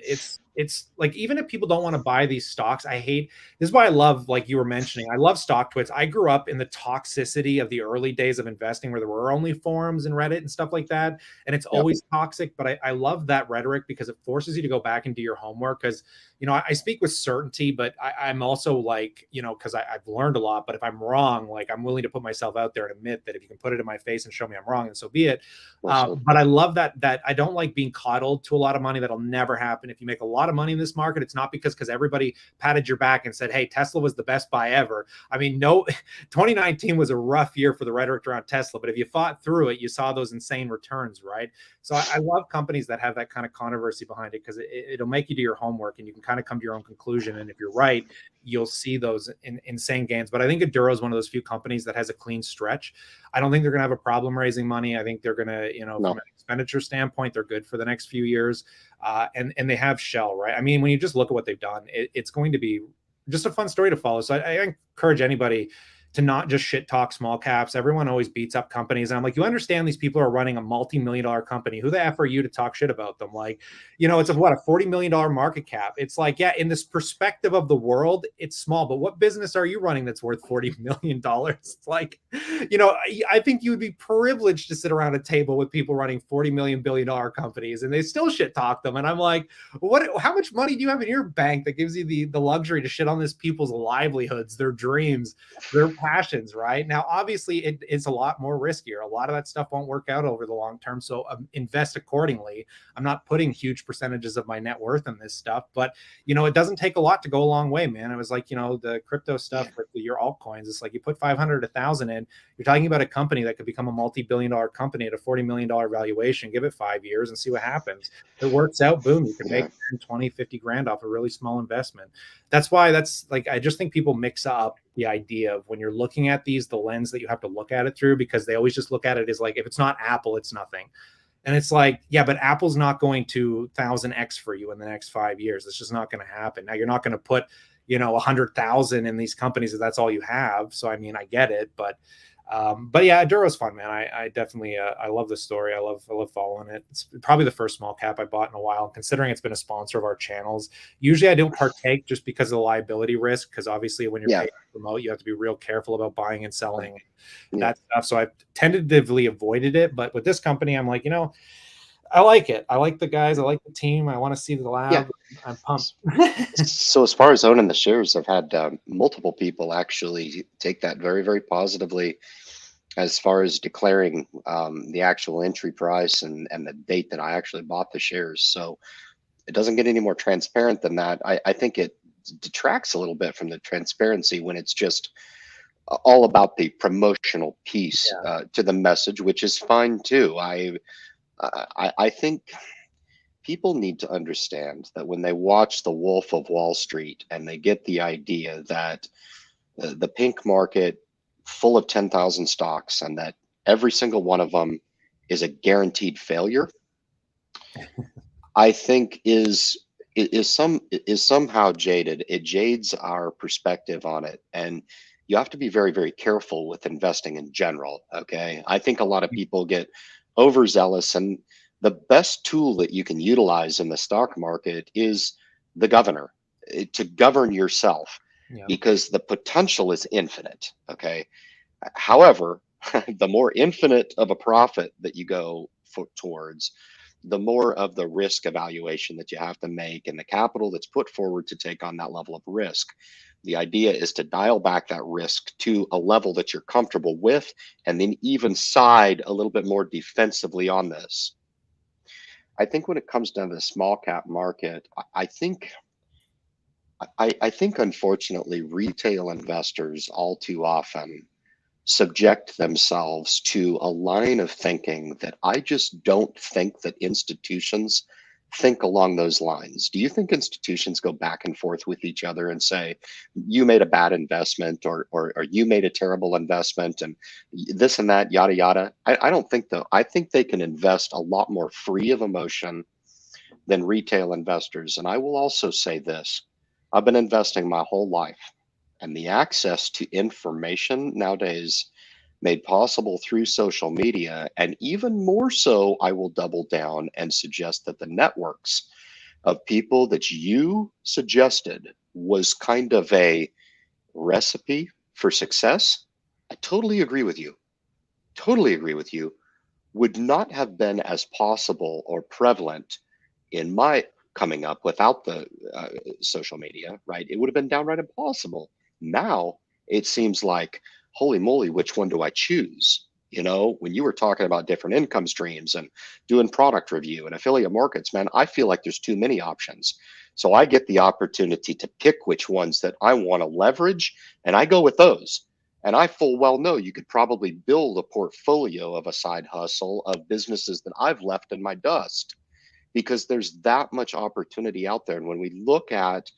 it's like, even if people don't want to buy these stocks, this is why I love, like you were mentioning, I love stock twits. I grew up in the toxicity of the early days of investing, where there were only forums and Reddit and stuff like that, and it's always toxic. But I love that rhetoric, because it forces you to go back and do your homework. Because I speak with certainty, but I'm also like, because I've learned a lot. But if I'm wrong, like, I'm willing to put myself out there and admit that if you can put it in my face and show me I'm wrong, and so be it. But I love that I don't like being coddled to a lot of money. That'll never happen. If you make a lot of money in this market, it's not because everybody patted your back and said, hey, Tesla was the best buy ever. I mean, no, 2019 was a rough year for the rhetoric around Tesla, but if you fought through it, you saw those insane returns, right? So I love companies that have that kind of controversy behind it, because it'll make you do your homework, and you can kind of come to your own conclusion. And if you're right, you'll see those insane gains. But I think Aduro is one of those few companies that has a clean stretch. I don't think they're going to have a problem raising money. I think they're going to, from an expenditure standpoint, they're good for the next few years. And they have Shell, right? I mean, when you just look at what they've done, it's going to be just a fun story to follow. So I encourage anybody to not just shit talk small caps. Everyone always beats up companies. And I'm like, you understand these people are running a multi-million-dollar company. Who the F are you to talk shit about them? Like, it's a $40 million market cap. It's like, yeah, in this perspective of the world, it's small, but what business are you running that's worth $40 million? It's like, I think you would be privileged to sit around a table with people running $40 billion companies, and they still shit talk them. And I'm like, how much money do you have in your bank that gives you the luxury to shit on these people's livelihoods, their dreams, their passions, right? Now, obviously, it's a lot more riskier. A lot of that stuff won't work out over the long term. So invest accordingly. I'm not putting huge percentages of my net worth in this stuff, but it doesn't take a lot to go a long way, man. It was like, the crypto stuff with your altcoins. It's like you put 500, 1,000 in, you're talking about a company that could become a multi-billion-dollar company at a $40 million valuation. Give it 5 years and see what happens. If it works out, boom, you can make 10, 20, 50 grand off a really small investment. That's why I just think people mix up the idea of, when you're looking at these, the lens that you have to look at it through, because they always just look at it as like, if it's not Apple, it's nothing. And it's like, yeah, but Apple's not going to 1,000x for you in the next 5 years. It's just not going to happen. Now, you're not going to put, 100,000 in these companies if that's all you have. So, I mean, I get it, but yeah, Aduro's fun, man. I definitely, I love the story. I love following it. It's probably the first small cap I bought in a while, considering it's been a sponsor of our channels. Usually I don't partake just because of the liability risk, because obviously when you're paid to promote, you have to be real careful about buying and selling that stuff. So I've tentatively avoided it. But with this company, I'm like, I like it. I like the guys. I like the team. I want to see the Yeah. lab. I'm pumped. So as far as owning the shares, I've had multiple people actually take that very, very positively as far as declaring the actual entry price and the date that I actually bought the shares. So it doesn't get any more transparent than that. I think it detracts a little bit from the transparency when it's just all about the promotional piece Yeah. to the message, which is fine too. I think people need to understand that when they watch The Wolf of Wall Street and they get the idea that the pink market full of 10,000 stocks and that every single one of them is a guaranteed failure, I think is somehow jaded. It jades our perspective on it, and you have to be very, very careful with investing in general. Okay, I think a lot of people get overzealous, and the best tool that you can utilize in the stock market is the governor to govern yourself, Yeah. because the potential is infinite. Okay, however, the more infinite of a profit that you go towards, the more of the risk evaluation that you have to make and the capital that's put forward to take on that level of risk. The idea is to dial back that risk to a level that you're comfortable with, and then even side a little bit more defensively on this. I think when it comes down to the small cap market, I think unfortunately retail investors all too often subject themselves to a line of thinking that I just don't think that institutions think along those lines. Do you think institutions go back and forth with each other and say, you made a bad investment, or you made a terrible investment, and this and that, yada, yada? I don't think though. I think they can invest a lot more free of emotion than retail investors. And I will also say this, I've been investing my whole life, and the access to information nowadays made possible through social media, and even more so, I will double down and suggest that the networks of people that you suggested was kind of a recipe for success. I totally agree with you. Totally agree with you. Would not have been as possible or prevalent in my coming up without the social media, right? It would have been downright impossible. Now it seems like, holy moly, which one do I choose? You know, when you were talking about different income streams and doing product review and affiliate markets, man, I feel like there's too many options. So I get the opportunity to pick which ones that I want to leverage, and I go with those. And I full well know you could probably build a portfolio of a side hustle of businesses that I've left in my dust, because there's that much opportunity out there. And when we look at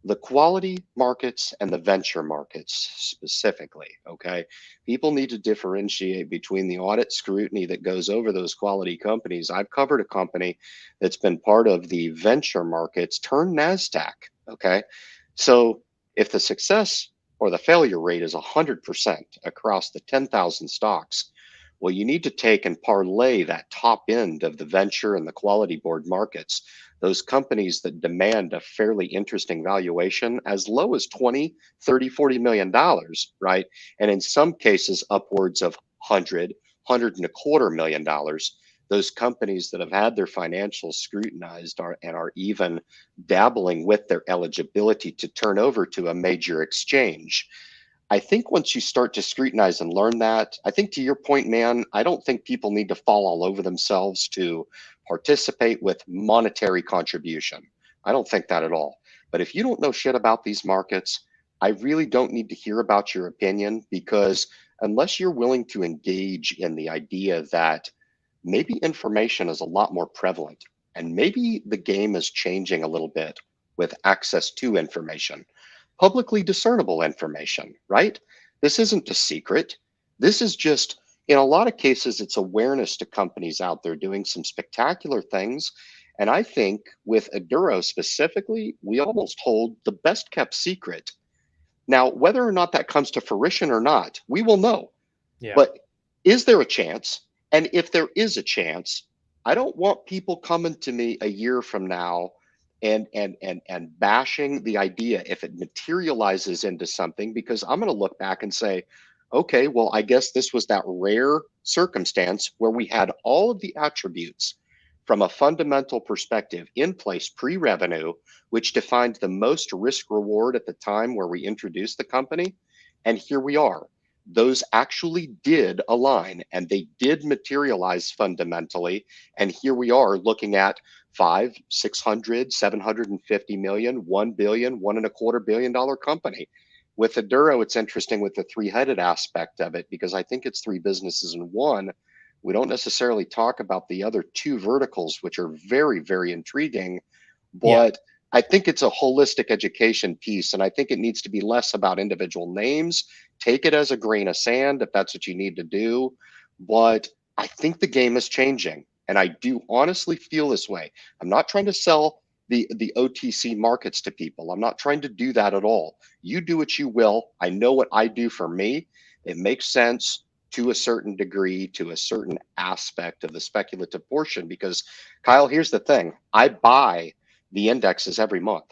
the quality markets and the venture markets specifically, okay, people need to differentiate between the audit scrutiny that goes over those quality companies. I've covered a company that's been part of the venture markets turned NASDAQ, okay? So if the success or the failure rate is 100% across the 10,000 stocks, well, you need to take and parlay that top end of the venture and the quality board markets, those companies that demand a fairly interesting valuation as low as 20, 30, 40 million dollars, right? And in some cases, upwards of 100 and a quarter million dollars. Those companies that have had their financials scrutinized and are even dabbling with their eligibility to turn over to a major exchange. I think once you start to scrutinize and learn that, I think to your point, man, I don't think people need to fall all over themselves to participate with monetary contribution. I don't think that at all. But if you don't know shit about these markets, I really don't need to hear about your opinion, because unless you're willing to engage in the idea that maybe information is a lot more prevalent and maybe the game is changing a little bit with access to information, publicly discernible information, right? This isn't a secret. This is just, in a lot of cases, it's awareness to companies out there doing some spectacular things. And I think with Aduro specifically, we almost hold the best kept secret. Now, whether or not that comes to fruition or not, we will know. Yeah. But is there a chance? And if there is a chance, I don't want people coming to me a year from now and bashing the idea if it materializes into something, because I'm going to look back and say, okay, well, I guess this was that rare circumstance where we had all of the attributes from a fundamental perspective in place pre-revenue, which defined the most risk reward at the time where we introduced the company. And here we are. Those actually did align and they did materialize fundamentally. And here we are looking at 500, 600, 750 million, 1 billion, $1.25 billion company. With Aduro, it's interesting with the three-headed aspect of it, because I think it's three businesses in one. We don't necessarily talk about the other two verticals, which are very, very intriguing, but I think it's a holistic education piece. And I think it needs to be less about individual names. Take it as a grain of sand if that's what you need to do. But I think the game is changing. And I do honestly feel this way. I'm not trying to sell the OTC markets to people. I'm not trying to do that at all. You do what you will. I know what I do for me. It makes sense to a certain degree, to a certain aspect of the speculative portion, because Kyle, here's the thing. I buy the indexes every month.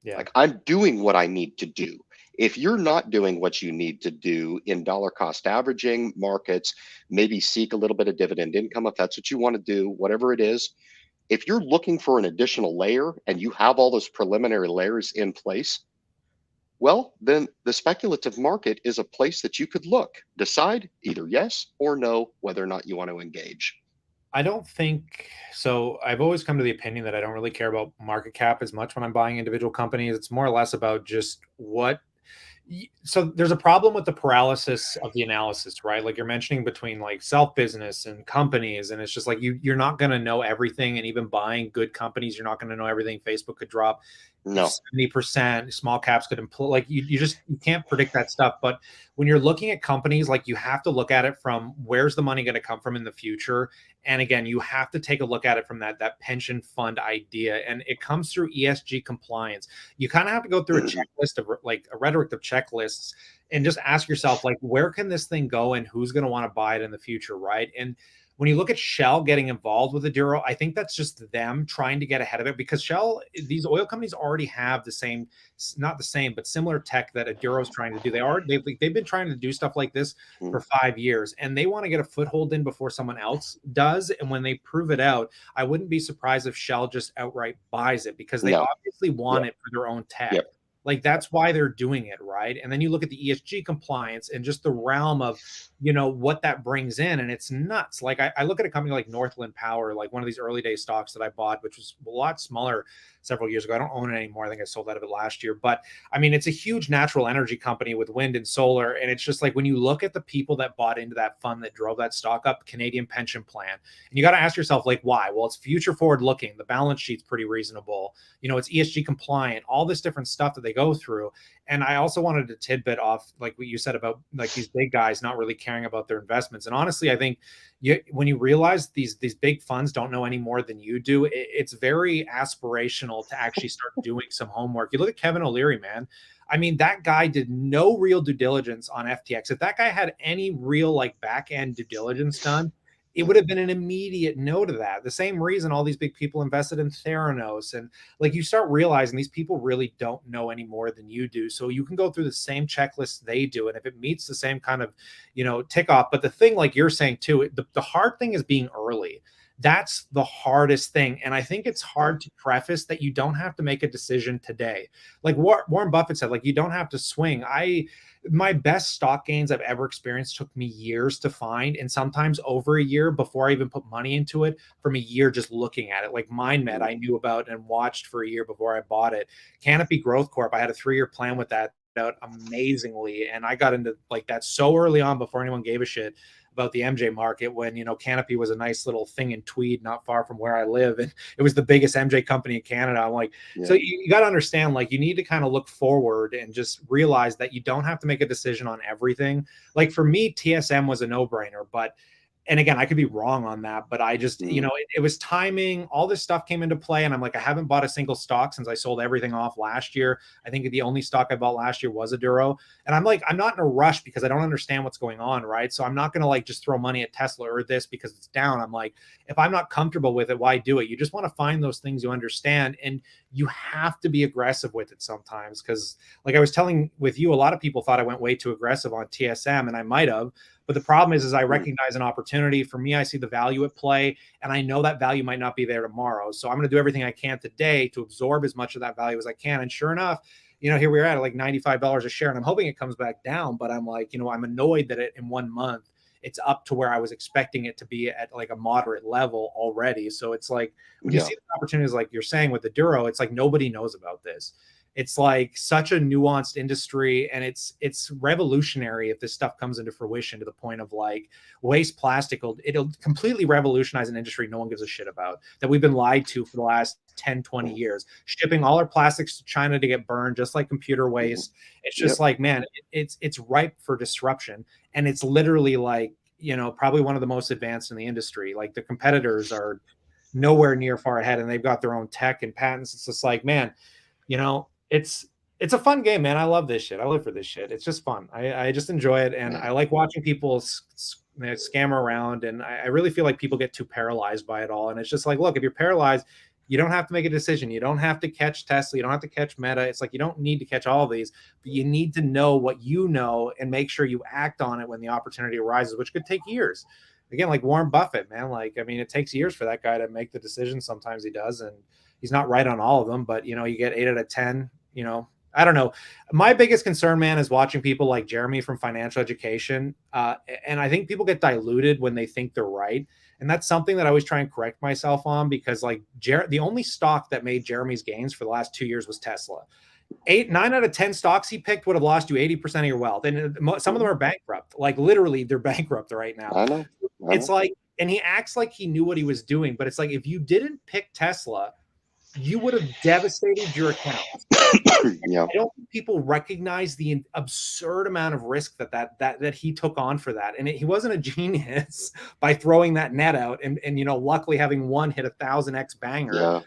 Like, I'm doing what I need to do. If you're not doing what you need to do in dollar cost averaging markets, maybe seek a little bit of dividend income if that's what you want to do, whatever it is. If you're looking for an additional layer and you have all those preliminary layers in place, well, then the speculative market is a place that you could look, decide either yes or no whether or not you want to engage. I don't think so. I've always come to the opinion that I don't really care about market cap as much when I'm buying individual companies. It's more or less about just what. So there's a problem with the paralysis of the analysis, right? Like you're mentioning between like self business and companies, and it's just like you're not going to know everything. And even buying good companies, you're not going to know everything. Facebook could drop No. 70%, small caps could implode. Like you can't predict that stuff. But when you're looking at companies, like you have to look at it from where's the money going to come from in the future. And again, you have to take a look at it from that pension fund idea. And it comes through ESG compliance. You kind of have to go through a checklist of like a rhetoric of checklists and just ask yourself, like, where can this thing go and who's going to want to buy it in the future, right? And when you look at Shell getting involved with Aduro, I think that's just them trying to get ahead of it, because Shell, these oil companies already have the same, not the same, but similar tech that Aduro is trying to do. They've been trying to do stuff like this for 5 years, and they want to get a foothold in before someone else does. And when they prove it out, I wouldn't be surprised if Shell just outright buys it, because they obviously want it for their own tech. Like that's why they're doing it, right? And then you look at the ESG compliance and just the realm of, what that brings in, and it's nuts. Like I look at a company like Northland Power, like one of these early day stocks that I bought, which was a lot smaller several years ago. I don't own it anymore. I think I sold out of it last year. But I mean, it's a huge natural energy company with wind and solar. And it's just like when you look at the people that bought into that fund that drove that stock up, Canadian Pension Plan, and you got to ask yourself, like, why? Well, it's future forward looking. The balance sheet's pretty reasonable. It's ESG compliant, all this different stuff that they go through. And I also wanted to tidbit off, like what you said about like these big guys not really caring about their investments. And honestly, I think when you realize these big funds don't know any more than you do, it's very aspirational to actually start doing some homework. You look at Kevin O'Leary, man. I mean, that guy did no real due diligence on FTX. If that guy had any real like back end due diligence done, it would have been an immediate no to that. The same reason all these big people invested in Theranos. And like you start realizing these people really don't know any more than you do. So you can go through the same checklist they do. And if it meets the same kind of, tick off. But the thing, like you're saying too, the hard thing is being early. That's the hardest thing. And I think it's hard to preface that you don't have to make a decision today. Like Warren Buffett said, like you don't have to swing. My best stock gains I've ever experienced took me years to find, and sometimes over a year before I even put money into it, from a year just looking at it. Like MindMed, I knew about and watched for a year before I bought it. Canopy Growth Corp, I had a 3-year plan with that out amazingly. And I got into like that so early on before anyone gave a shit about the MJ market, when Canopy was a nice little thing in Tweed, not far from where I live, and it was the biggest MJ company in Canada. I'm like, so you got to understand, like you need to kind of look forward and just realize that you don't have to make a decision on everything. Like for me, TSM was a no-brainer, but and again, I could be wrong on that, but I just, it was timing. All this stuff came into play. And I'm like, I haven't bought a single stock since I sold everything off last year. I think the only stock I bought last year was Aduro. And I'm like, I'm not in a rush because I don't understand what's going on, right? So I'm not going to like just throw money at Tesla or this because it's down. I'm like, if I'm not comfortable with it, why do it? You just want to find those things you understand. And you have to be aggressive with it sometimes. Because like I was telling with you, a lot of people thought I went way too aggressive on TSM, and I might have. But the problem is I recognize an opportunity. For me, I see the value at play, and I know that value might not be there tomorrow. So I'm going to do everything I can today to absorb as much of that value as I can. And sure enough, here we're at like $95 a share, and I'm hoping it comes back down. But I'm like, I'm annoyed that in 1 month it's up to where I was expecting it to be at like a moderate level already. So it's like when you see the opportunities, like you're saying with the Duro, it's like nobody knows about this. It's like such a nuanced industry, and it's revolutionary if this stuff comes into fruition, to the point of like waste plastic. It'll completely revolutionize an industry no one gives a shit about, that we've been lied to for the last 10, 20 years, shipping all our plastics to China to get burned, just like computer waste. It's just like, man, it's ripe for disruption. And it's literally like, probably one of the most advanced in the industry. Like the competitors are nowhere near far ahead, and they've got their own tech and patents. It's just like, man, it's a fun game, man. I love this shit. I live for this shit. It's just fun. I just enjoy it. And I like watching people scam around. And I really feel like people get too paralyzed by it all. And it's just like, look, if you're paralyzed, you don't have to make a decision. You don't have to catch Tesla. You don't have to catch Meta. It's like, you don't need to catch all of these, but you need to know what you know and make sure you act on it when the opportunity arises, which could take years. Again, like Warren Buffett, man, like, I mean, it takes years for that guy to make the decision. Sometimes he does, and he's not right on all of them, but you get 8 out of 10, I don't know. My biggest concern, man, is watching people like Jeremy from Financial Education. And I think people get diluted when they think they're right. And that's something that I always try and correct myself on, because like the only stock that made Jeremy's gains for the last 2 years was Tesla. 9 out of 10 stocks he picked would have lost you 80% of your wealth. And some of them are bankrupt. Like literally they're bankrupt right now. I know. It's like, and he acts like he knew what he was doing, but it's like, if you didn't pick Tesla, you would have devastated your account. I don't think people recognize the absurd amount of risk that he took on for that. And he wasn't a genius by throwing that net out and luckily having one hit 1,000x banger.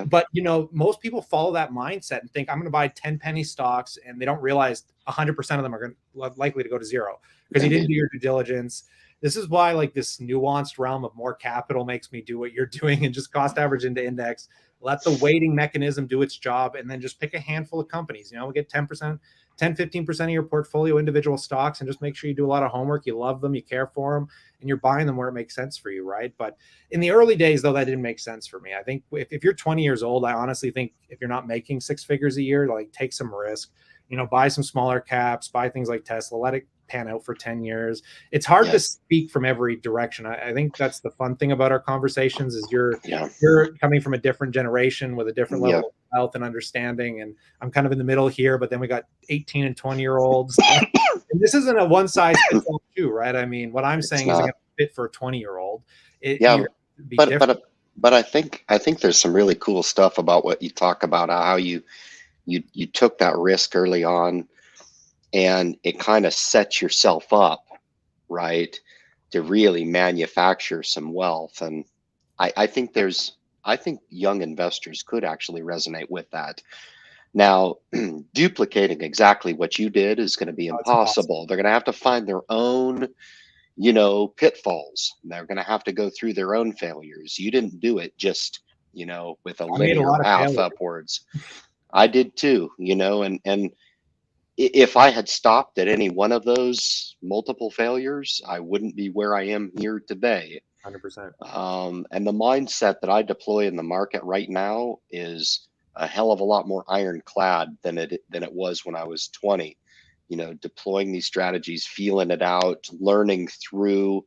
But most people follow that mindset and think, I'm going to buy 10 penny stocks, and they don't realize 100% of them are likely to go to zero because you didn't do your due diligence. This is why like this nuanced realm of more capital makes me do what you're doing and just cost average into index. Let the weighting mechanism do its job, and then just pick a handful of companies. We get 10%, 10, 15% of your portfolio individual stocks, and just make sure you do a lot of homework. You love them, you care for them, and you're buying them where it makes sense for you, right? But in the early days, though, that didn't make sense for me. I think if you're 20 years old, I honestly think if you're not making 6 figures a year, like take some risk, buy some smaller caps, buy things like Tesla, let it pan out for 10 years. It's hard to speak from every direction. I think that's the fun thing about our conversations is you're coming from a different generation with a different level of wealth and understanding. And I'm kind of in the middle here, but then we got 18 and 20-year-olds. And this isn't a one size fits all shoe, right? I mean, what I'm saying isn't going to fit for a 20-year-old. But I think there's some really cool stuff about what you talk about, how you took that risk early on, and it kind of sets yourself up, right, to really manufacture some wealth. And I think young investors could actually resonate with that. Now, duplicating exactly what you did is going to be impossible. They're going to have to find their own, pitfalls. They're going to have to go through their own failures. You didn't do it just, with a linear path upwards. I did too, and if I had stopped at any one of those multiple failures, I wouldn't be where I am here today. 100%. And the mindset that I deploy in the market right now is a hell of a lot more ironclad than it was when I was 20. Deploying these strategies, feeling it out, learning through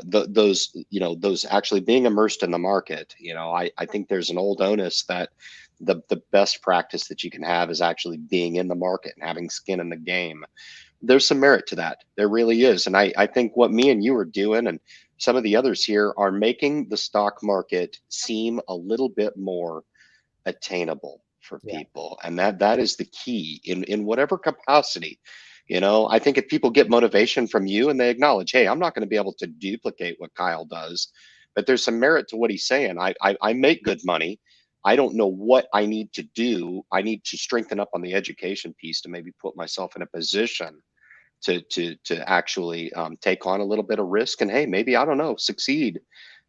those actually being immersed in the market. I think there's an old onus that the best practice that you can have is actually being in the market and having skin in the game. There's some merit to that. There really is. And I think what me and you are doing, and some of the others here, are making the stock market seem a little bit more attainable for people. And that is the key in whatever capacity. I think if people get motivation from you and they acknowledge, hey, I'm not going to be able to duplicate what Kyle does, but there's some merit to what he's saying. I make good money. I don't know what I need to do. I need to strengthen up on the education piece to maybe put myself in a position to actually take on a little bit of risk. And hey, maybe, I don't know, succeed,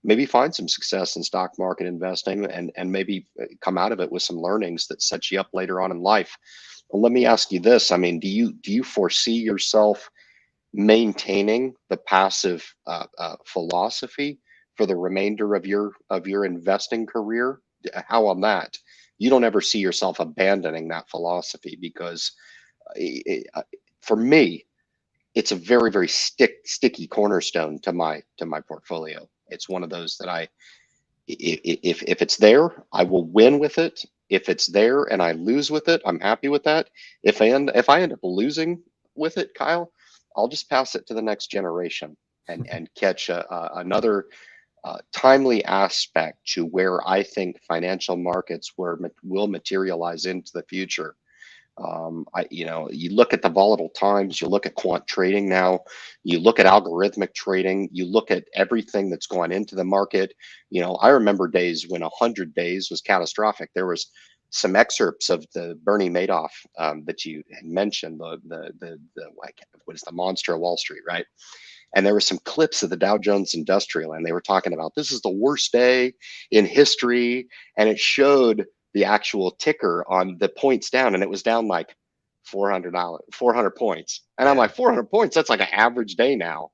maybe find some success in stock market investing, and maybe come out of it with some learnings that set you up later on in life. Well, let me ask you this. I mean, do you foresee yourself maintaining the passive philosophy for the remainder of your investing career, how on that? You don't ever see yourself abandoning that philosophy because for me, it's a very, very sticky cornerstone to my portfolio. It's one of those that if it's there, I will win with it. If it's there and I lose with it, I'm happy with that. If I end up losing with it, Kyle, I'll just pass it to the next generation and catch another timely aspect to where I think financial markets will materialize into the future. You look at the volatile times, you look at quant trading now, you look at algorithmic trading, you look at everything that's gone into the market. I remember days when 100 days was catastrophic. There was some excerpts of the Bernie Madoff that you had mentioned, what is the monster of Wall Street, right? And there were some clips of the Dow Jones Industrial, and they were talking about this is the worst day in history, and it showed the actual ticker on the points down, and it was down like $400 points. And I'm like, 400 points, that's like an average day now,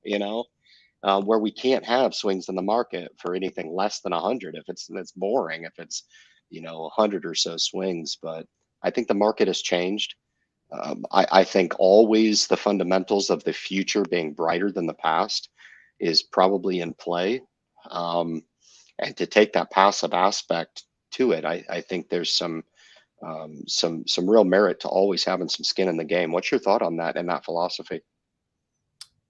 where we can't have swings in the market for anything less than 100. If that's boring, if it's 100 or so swings. But I think the market has changed. I think always the fundamentals of the future being brighter than the past is probably in play. And to take that passive aspect to it, I think there's some real merit to always having some skin in the game. What's your thought on that and that philosophy?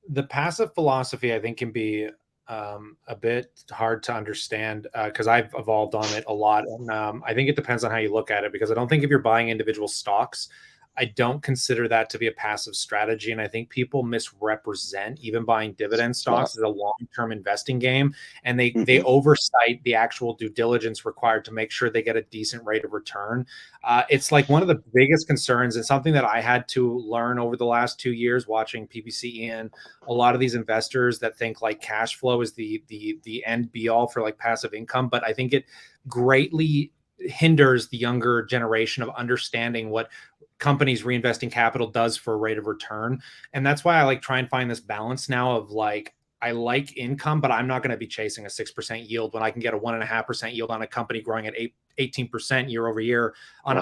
The passive philosophy, I think, can be a bit hard to understand because I've evolved on it a lot. And I think it depends on how you look at it, because I don't think if you're buying individual stocks, I don't consider that to be a passive strategy. And I think people misrepresent even buying dividend stocks as a long-term investing game. And they oversight the actual due diligence required to make sure they get a decent rate of return. It's like one of the biggest concerns, and something that I had to learn over the last 2 years watching PPC and a lot of these investors that think like cash flow is the end be all for like passive income. But I think it greatly hinders the younger generation of understanding what companies reinvesting capital does for a rate of return. And that's why I like try and find this balance now of like, I like income, but I'm not going to be chasing a 6% yield when I can get a 1.5% yield on a company growing at 18% year over year on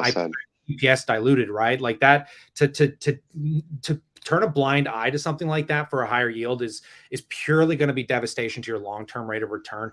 EPS diluted, right? Like that to turn a blind eye to something like that for a higher yield is purely going to be devastation to your long-term rate of return.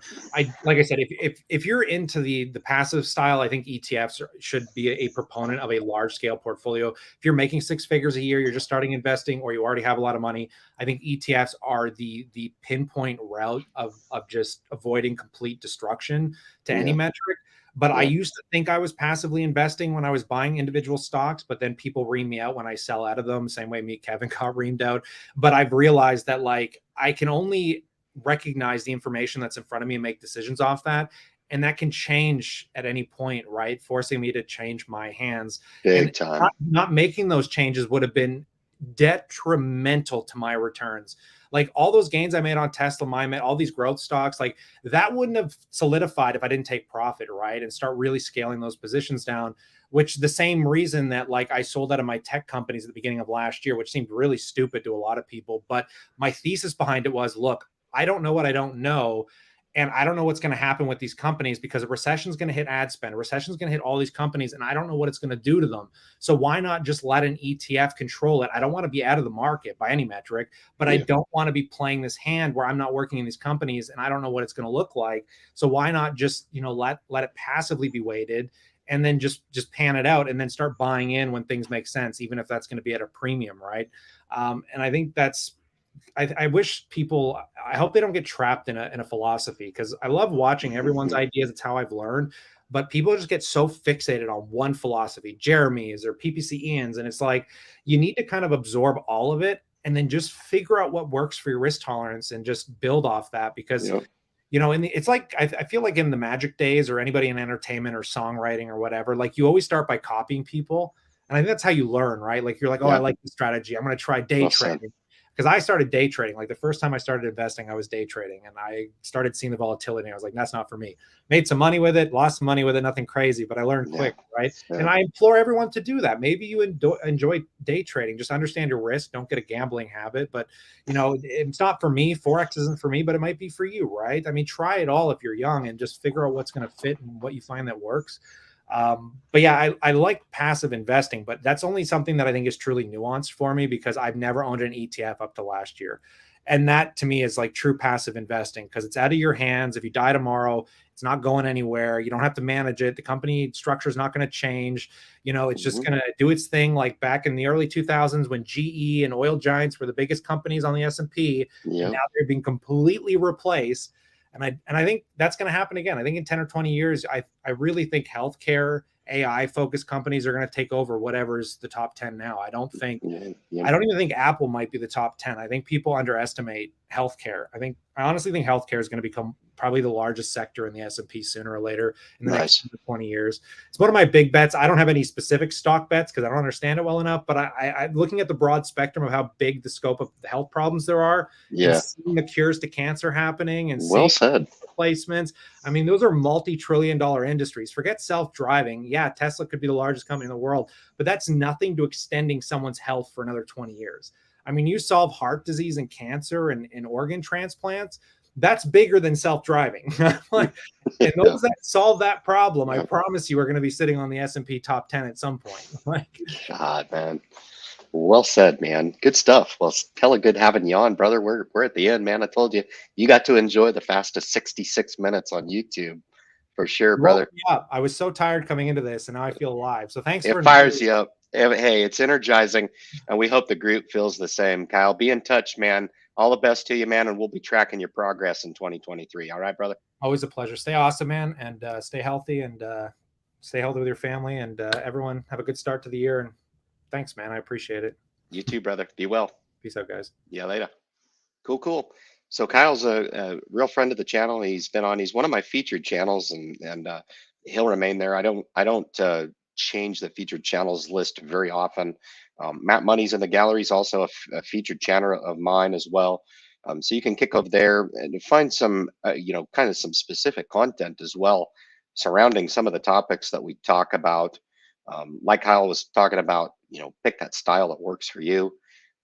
Like I said, if you're into the passive style, I think ETFs should be a proponent of a large-scale portfolio. If you're making 6 figures a year, you're just starting investing, or you already have a lot of money, I think ETFs are the pinpoint route of just avoiding complete destruction to any metric. But I used to think I was passively investing when I was buying individual stocks, but then people ream me out when I sell out of them. Same way me, Kevin, got reamed out. But I've realized that like I can only recognize the information that's in front of me and make decisions off that. And that can change at any point, right? Forcing me to change my hands. Big time. Not making those changes would have been detrimental to my returns. Like all those gains I made on Tesla, all these growth stocks, like that wouldn't have solidified if I didn't take profit, right? And start really scaling those positions down, which the same reason that like I sold out of my tech companies at the beginning of last year, which seemed really stupid to a lot of people. But my thesis behind it was, look, I don't know what I don't know. And I don't know what's going to happen with these companies, because a recession is going to hit ad spend. A recession is going to hit all these companies, and I don't know what it's going to do to them. So why not just let an ETF control it? I don't want to be out of the market by any metric, but I don't want to be playing this hand where I'm not working in these companies and I don't know what it's going to look like. So why not just, let it passively be weighted and then just pan it out and then start buying in when things make sense, even if that's going to be at a premium, right? And I think that's, I wish people, I hope they don't get trapped in a philosophy, because I love watching everyone's ideas. It's how I've learned, but people just get so fixated on one philosophy, Jeremy's or PPC Ian's. And it's like, you need to kind of absorb all of it and then just figure out what works for your risk tolerance and just build off that. Because it's like, I feel like in the magic days, or anybody in entertainment or songwriting or whatever, like you always start by copying people. And I think that's how you learn, right? Like you're like, oh, I like this strategy, I'm going to try day trading. because I started day trading. Like the first time I started investing, I was day trading, and I started seeing the volatility. And I was like, that's not for me. Made some money with it, lost some money with it, nothing crazy, but I learned Yeah. quick, right? Yeah. And I implore everyone to do that. Maybe you enjoy day trading. Just understand your risk. Don't get a gambling habit. But it's not for me. Forex isn't for me, but it might be for you, right? I mean, try it all if you're young and just figure out what's going to fit and what you find that works. But yeah, I like passive investing, but that's only something that I think is truly nuanced for me because I've never owned an ETF up to last year. And that to me is like true passive investing because it's out of your hands. If you die tomorrow, it's not going anywhere. You don't have to manage it. The company structure is not going to change. It's just going to do its thing. Like back in the early 2000s when GE and oil giants were the biggest companies on the S&P, and now they're being completely replaced. And I think that's going to happen again. I think in 10 or 20 years, I really think healthcare, AI focused companies are going to take over whatever's the top 10 now. I don't even think Apple might be the top 10. I think people underestimate healthcare. I honestly think healthcare is going to become probably the largest sector in the S&P sooner or later in the next 20 years. It's one of my big bets. I don't have any specific stock bets because I don't understand it well enough, but I'm looking at the broad spectrum of how big the scope of the health problems there are and seeing the cures to cancer happening and well said. Replacements. I mean, those are multi-trillion-dollar industries. Forget self-driving. Yeah, Tesla could be the largest company in the world, but that's nothing to extending someone's health for another 20 years. I mean, you solve heart disease and cancer and organ transplants. That's bigger than self-driving. And those that solve that problem, I promise you, are going to be sitting on the S&P top 10 at some point. God, man. Well said, man. Good stuff. Well, hella good having you on, brother. We're at the end, man. I told you, you got to enjoy the fastest 66 minutes on YouTube for sure, brother. Yeah, I was so tired coming into this, and now I feel alive. So thanks for it fires you up. Hey, it's energizing, and we hope the group feels the same. Kyle, be in touch, man. All the best to you, man, and we'll be tracking your progress in 2023. All right, brother? Always a pleasure. Stay awesome, man, and stay healthy, and stay healthy with your family, and everyone have a good start to the year. And thanks, man. I appreciate it. You too, brother. Be well. Peace out, guys. Yeah, later. Cool. So Kyle's a real friend of the channel. He's one of my featured channels, and he'll remain there. I don't change the featured channels list very often. Matt Money's in the gallery is also a featured channel of mine as well. So you can kick over there and find some, kind of some specific content as well surrounding some of the topics that we talk about. Like Kyle was talking about, pick that style that works for you,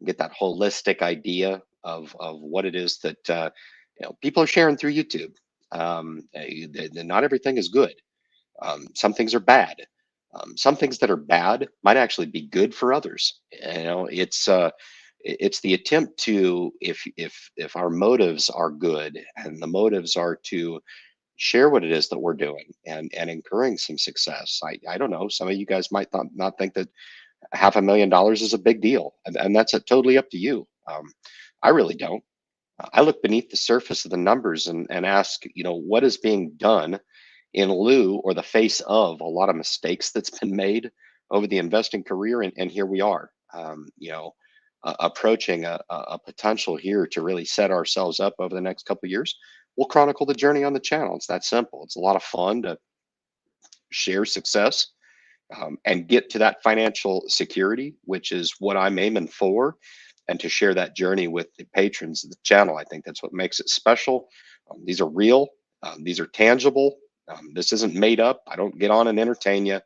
get that holistic idea of what it is that people are sharing through YouTube. Not everything is good. Some things are bad. Some things that are bad might actually be good for others. It's the attempt to, if our motives are good and the motives are to share what it is that we're doing and incurring some success. I don't know. Some of you guys might not think that $500,000 is a big deal, and that's totally up to you. I really don't. I look beneath the surface of the numbers and ask, what is being done in lieu or the face of a lot of mistakes that's been made over the investing career, and here we are, approaching a potential here to really set ourselves up over the next couple of years. We'll chronicle the journey on the channel. It's that simple. It's a lot of fun to share success and get to that financial security, which is what I'm aiming for, and to share that journey with the patrons of the channel. I think that's what makes it special. These are real. These are tangible. This isn't made up. I don't get on and entertain you.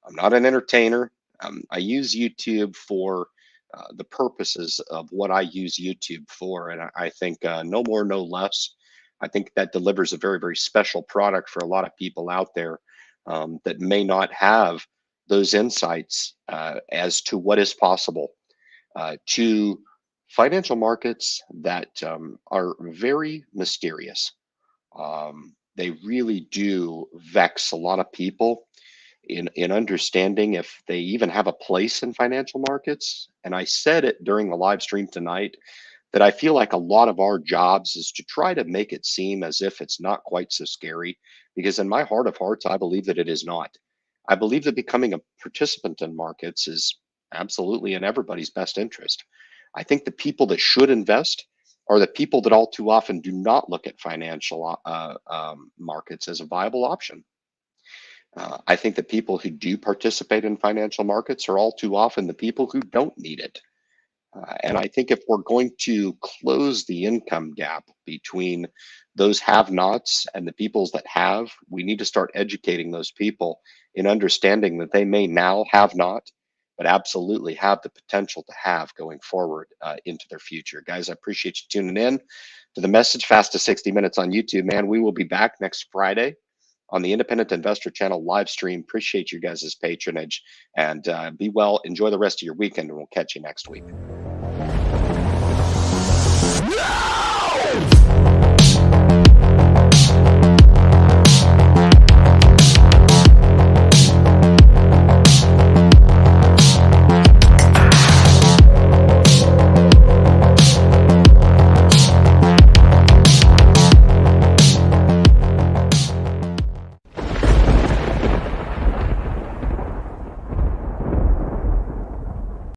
I'm not an entertainer. I use YouTube for the purposes of what I use YouTube for. And I think no more, no less. I think that delivers a very, very special product for a lot of people out there that may not have those insights as to what is possible to financial markets that are very mysterious. They really do vex a lot of people in understanding if they even have a place in financial markets. And I said it during the live stream tonight that I feel like a lot of our jobs is to try to make it seem as if it's not quite so scary, because in my heart of hearts, I believe that it is not. I believe that becoming a participant in markets is absolutely in everybody's best interest. I think the people that should invest are the people that all too often do not look at financial markets as a viable option. I think the people who do participate in financial markets are all too often the people who don't need it. And I think if we're going to close the income gap between those have-nots and the peoples that have, we need to start educating those people in understanding that they may now have not, but absolutely have the potential to have going forward into their future. Guys, I appreciate you tuning in to the Message Fast to 60 Minutes on YouTube, man. We will be back next Friday on the Independent Investor Channel live stream. Appreciate you guys' patronage, and be well. Enjoy the rest of your weekend, and we'll catch you next week.